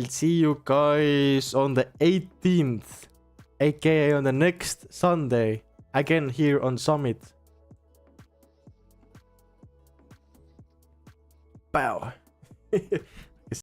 see you guys on the 18th. AKA on the next Sunday. Again here on Summit. Bow.